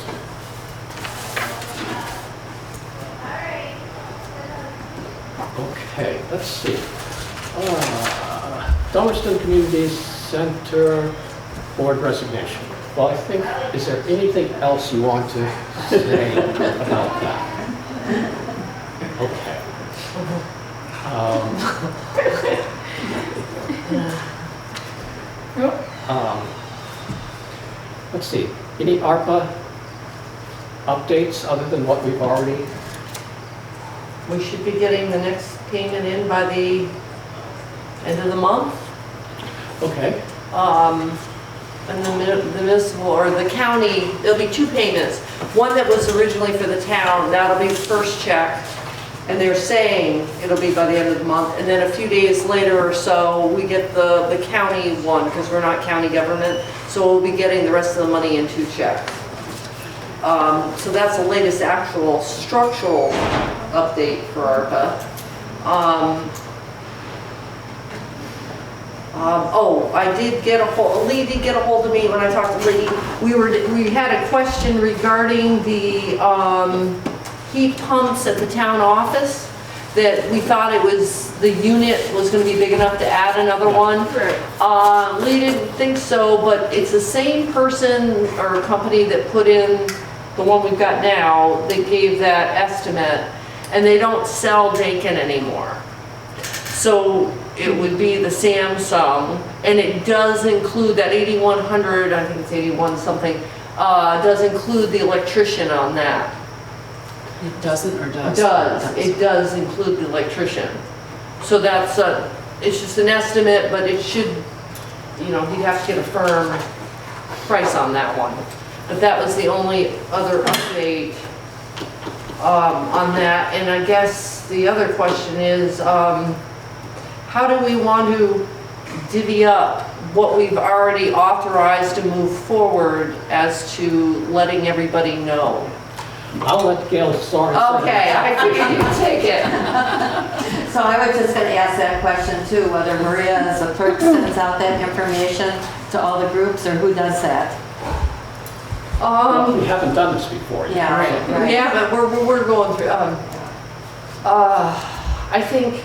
Okay, let's see. Dummerston Community Center Board resignation. Well, I think, is there anything else you want to say about that? Okay. Let's see, any ARPA updates other than what we've already? We should be getting the next payment in by the end of the month. Okay, And the municipal, or the county, there'll be 2 payments. One that was originally for the town, that'll be the first check. And they're saying it'll be by the end of the month. And then a few days later or so, we get the county one, because we're not county government. So we'll be getting the rest of the money in 2 checks. So that's the latest actual structural update for ARPA. I did get Lee did get a hold of me when I talked to Lee. We had a question regarding the heat pumps at the town office, that we thought the unit was gonna be big enough to add another one. Lee didn't think so, but it's the same person or company that put in the one we've got now, that gave that estimate, and they don't sell Dakin anymore. So it would be the Samsung, and it does include that 8100, I think it's 81 something, does include the electrician on that. It doesn't or does? It does include the electrician. So that's it's just an estimate, but it should, he'd have to get a firm price on that one. But that was the only other update on that. And I guess the other question is, how do we want to divvy up what we've already authorized to move forward as to letting everybody know? I'll let Gail Soren. Okay, I figured you'd take it. So I was just going to ask that question too, whether Maria as a clerk sends out that information to all the groups, or who does that? We haven't done this before. Yeah, right. Yeah, but we're going through, I think,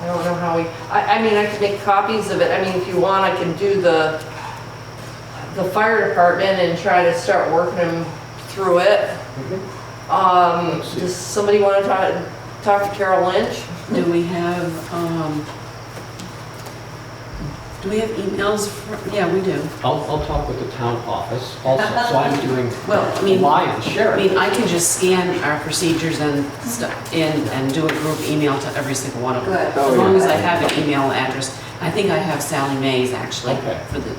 I don't know how I mean, I could make copies of it. I mean, if you want, I can do the fire department and try to start working them through it. Does somebody want to talk to Carol Lynch? Do we have emails? Yeah, we do. I'll talk with the town office also, so I'm doing Well, I mean, lion's share. I mean, I can just scan our procedures and stuff in and do a group email to every single one of them. Good. As long as I have an email address. I think I have Sally Mae's actually Okay. for the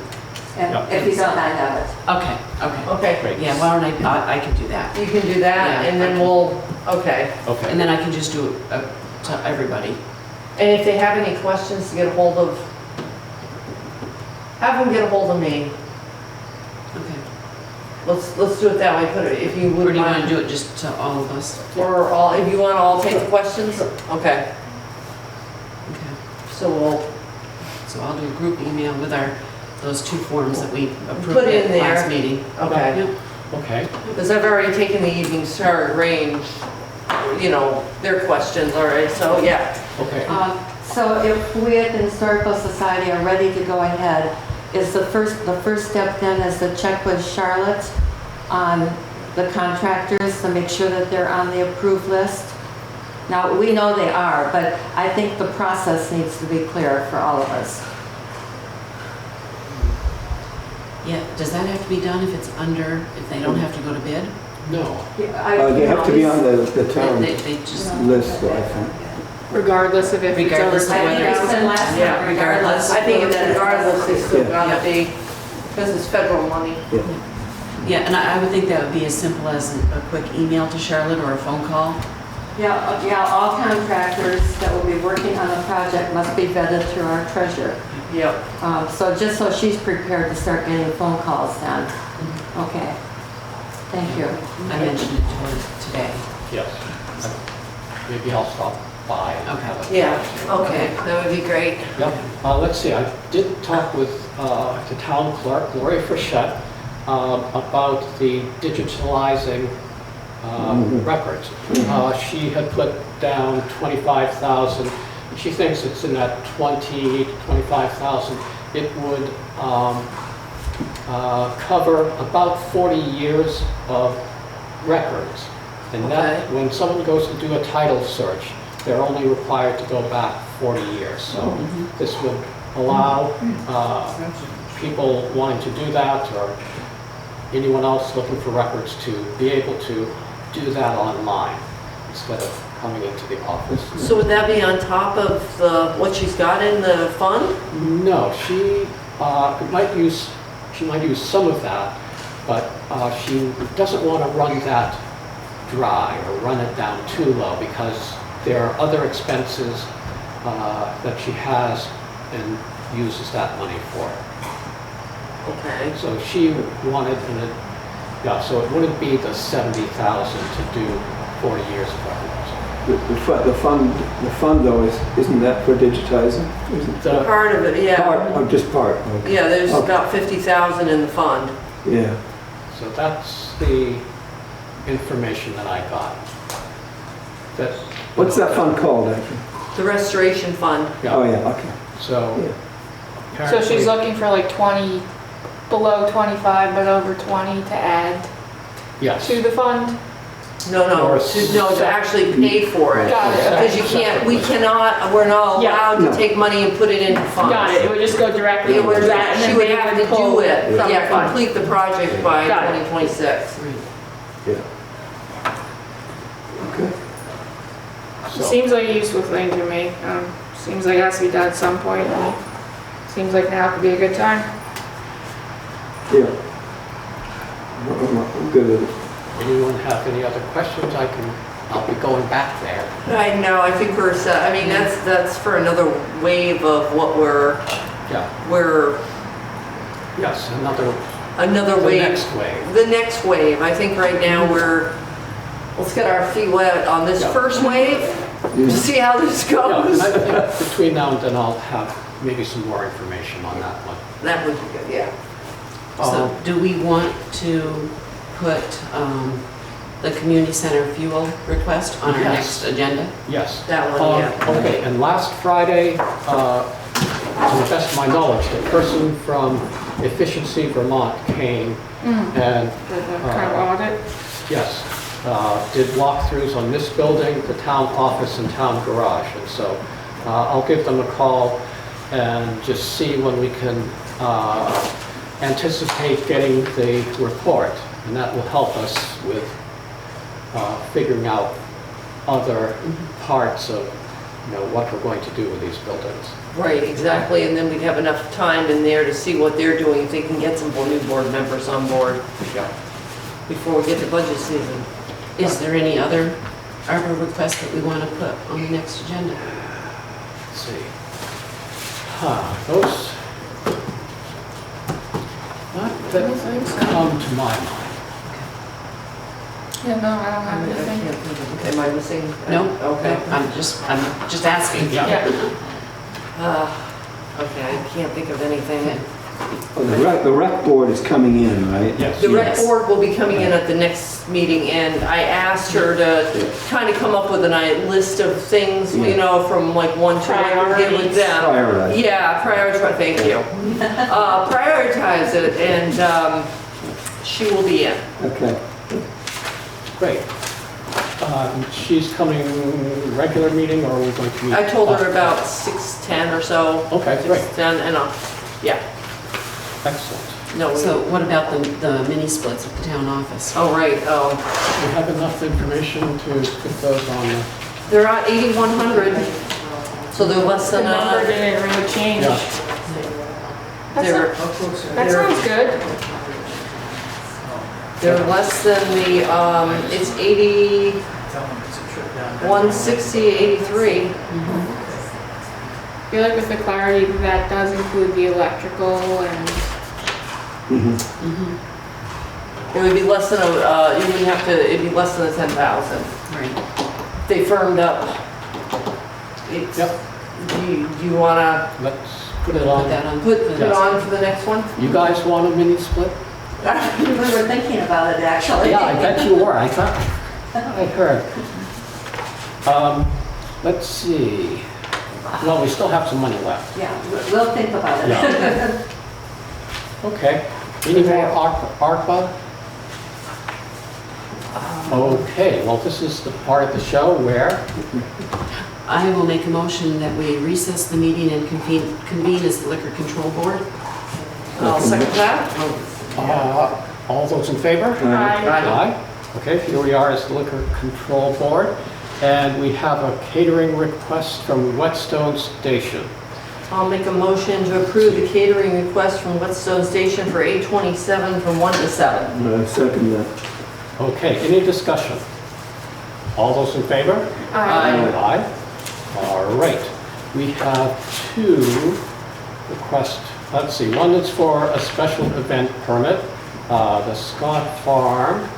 if you don't mind of it. Okay, okay. Okay, Yeah, why don't I can do that. you can do that, Yeah, and then we'll, okay. Okay. And then I can just do it to everybody. And if they have any questions to get a hold of, have them get a hold of me. Okay. Let's do it that way, put it, if you Or would do you want to mind. do it just to all of us? Or all, if you want to all take the questions? Okay, Okay. so we'll So I'll do a group email with those 2 forms that we approved Put in at the last there. meeting. Okay. Yep. Okay. because I've already taken the evening Star Grange, you know, their questions already, so yeah. Okay. So if we at the Historical Society are ready to go ahead, is the first step then is to check with Charlotte on the contractors to make sure that they're on the approved list? Now, we know they are, but I think the process needs to be clear for all of us. Yeah, does that have to be done if it's under, if they don't have to go to bid? No. They have to be on the town They just, list, I think. Regardless of if it's over Regardless of I think whether we said last Yeah, time, regardless. I think that regardless, they still Yeah. gotta be, because it's federal money. yeah, and I would think that would be as simple as a quick email to Charlotte or a phone call. Yeah, all contractors that will be working on the project must be vetted through our treasurer. Yep. So just so she's prepared to start getting phone calls then. Okay. Thank you. I mentioned it to her today. Yes. Maybe I'll stop by. Okay. Yeah, okay, that would be great. Yep. Let's see, I did talk with the town clerk, Lori Frechette, about the digitalizing records. She had put down 25,000. She thinks it's in that 20 to 25,000. It would cover about 40 years of records. And that, when someone goes to do a title search, they're only required to go back 40 years. So this would allow people wanting to do that, or anyone else looking for records, to be able to do that online instead of coming into the office. So would that be on top of what she's got in the fund? No, she might use some of that, but she doesn't want to run that dry or run it down too low, because there are other expenses that she has and uses that money for. Okay. So she wanted, so it wouldn't be the 70,000 to do 40 years of records. The fund though, isn't that for digitizing? Part of it, yeah. Just part, okay. Yeah, there's about 50,000 in the fund. Yeah. So that's the information that I got. What's that fund called, actually? The restoration fund. Oh, yeah, okay. So, So she's looking for like 20, below 25, but over 20 to add yes. to the fund? No, to actually pay for it. Got it. Because you can't, we're not allowed to take money and put it into funds. Got it, it would just go directly It into would, that, and she then would they have would to pull do it, from the yeah, fund. complete the project by Got it. 2026. Seems like a useful thing to me. Seems like it has to be done at some point. And seems like now could be a good time. Yeah. I'm good with it. Anyone have any other questions? I'll be going back there. I know, I think we're set. I mean, that's for another wave of what we're Yes, another the wave. next wave. The next wave. I think right now let's get our feet wet on this first wave to see how this Yeah, goes. and I think between now and then I'll have maybe some more information on that one. That would be good, yeah. So do we want to put the community center fuel request on our next agenda? Yes. That one, yeah. Okay, and last Friday, to the best of my knowledge, the person from Efficiency Vermont came and Kind of audit. yes, did walkthroughs on this building, the town office and town garage. And so I'll give them a call and just see when we can anticipate getting the report. And that will help us with figuring out other parts of what we're going to do with these buildings. Right, exactly, and then we'd have enough time in there to see what they're doing, if they can get some more new board members on board before we get to budget season. Is there any other ARPA requests that we want to put on the next agenda? Let's see. Those, not that things come to my mind. Yeah, no, I don't have anything. Am I missing? No? Okay. I'm just asking. Yeah. Okay, I can't think of anything. The rec board is coming in, right? Yes. The rec board will be coming in at the next meeting, and I asked her to kind of come up with a list of things, you know, from like 1 to what we did with them. Prioritize. Yeah, prioritize, thank you. Prioritize it, and she will be in. Okay. Great. She's coming regular meeting, or are we going to meet? I told her about 6:10 or so. Okay, great. 6:10, and yeah. Excellent. No, So what about the mini splits at the town office? oh, right, oh. Do we have enough information to put those on the... They're at 8,100, so they're less The than, number didn't really change. Yeah. they're, That sounds good. they're less than the, it's 80, 160, 83. I feel like with the clarity, that does include the electrical and It would be less than you wouldn't have to, it'd be less than 10,000. Right. They firmed up. It's, Yep. do you wanna Let's put it on. Put that on. put it on for the next one? You guys want a mini split? We were thinking about it, actually. Yeah, I bet you were. I thought, I heard. Let's see. Well, we still have some money left. Yeah, we'll think about it. Yeah. Okay. Any more ARPA? Okay, well, this is the part of the show where I will make a motion that we recess the meeting and convene as the Liquor Control Board. I'll second that. all those in favor? Aye. Okay, here we are as the Liquor Control Board, and we have a catering request from Whetstone Station. I'll make a motion to approve the catering request from Whetstone Station for 8/27 from 1 to 7. Second that. Okay, any discussion? All those in favor? Aye. Aye. All right. We have two requests. Let's see, one is for a special event permit, the Scott Farm,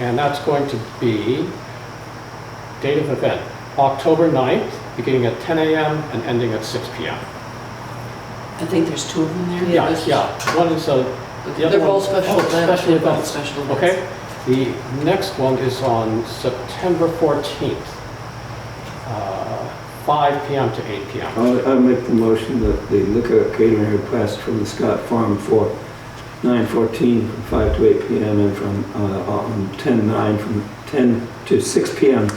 and that's going to be date of event, October 9th, beginning at 10 a.m. and ending at 6 p.m. I think there's two of them there. Yeah. One is the other They're one. both special events. Special They're both events. special events. Okay. The next one is on September 14th, 5 p.m. to 8 p.m. I'll make the motion that the liquor catering request from the Scott Farm for 9/14 from 5 to 8 p.m. and from 10/9 from 10 to 6 p.m.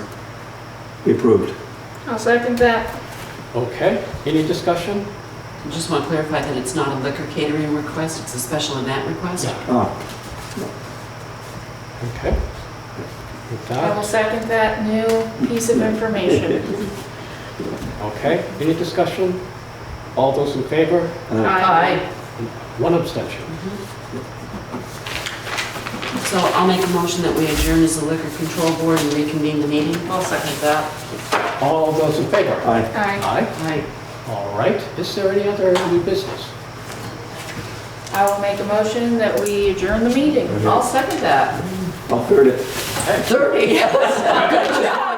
be approved. I'll second that. Okay. Any discussion? I just want to clarify that it's not a liquor catering request, it's a special event request. Yeah. Okay. With I will that, second that new piece of information. okay. Any discussion? All those in favor? Aye. One abstention. So I'll make a motion that we adjourn as the Liquor Control Board and reconvene the meeting. I'll second that. All those in favor? Aye. Aye. Aye. All right. Is there any other new business? I will make a motion that we adjourn the meeting. I'll second that. I'll third it. 30, yes. Good job.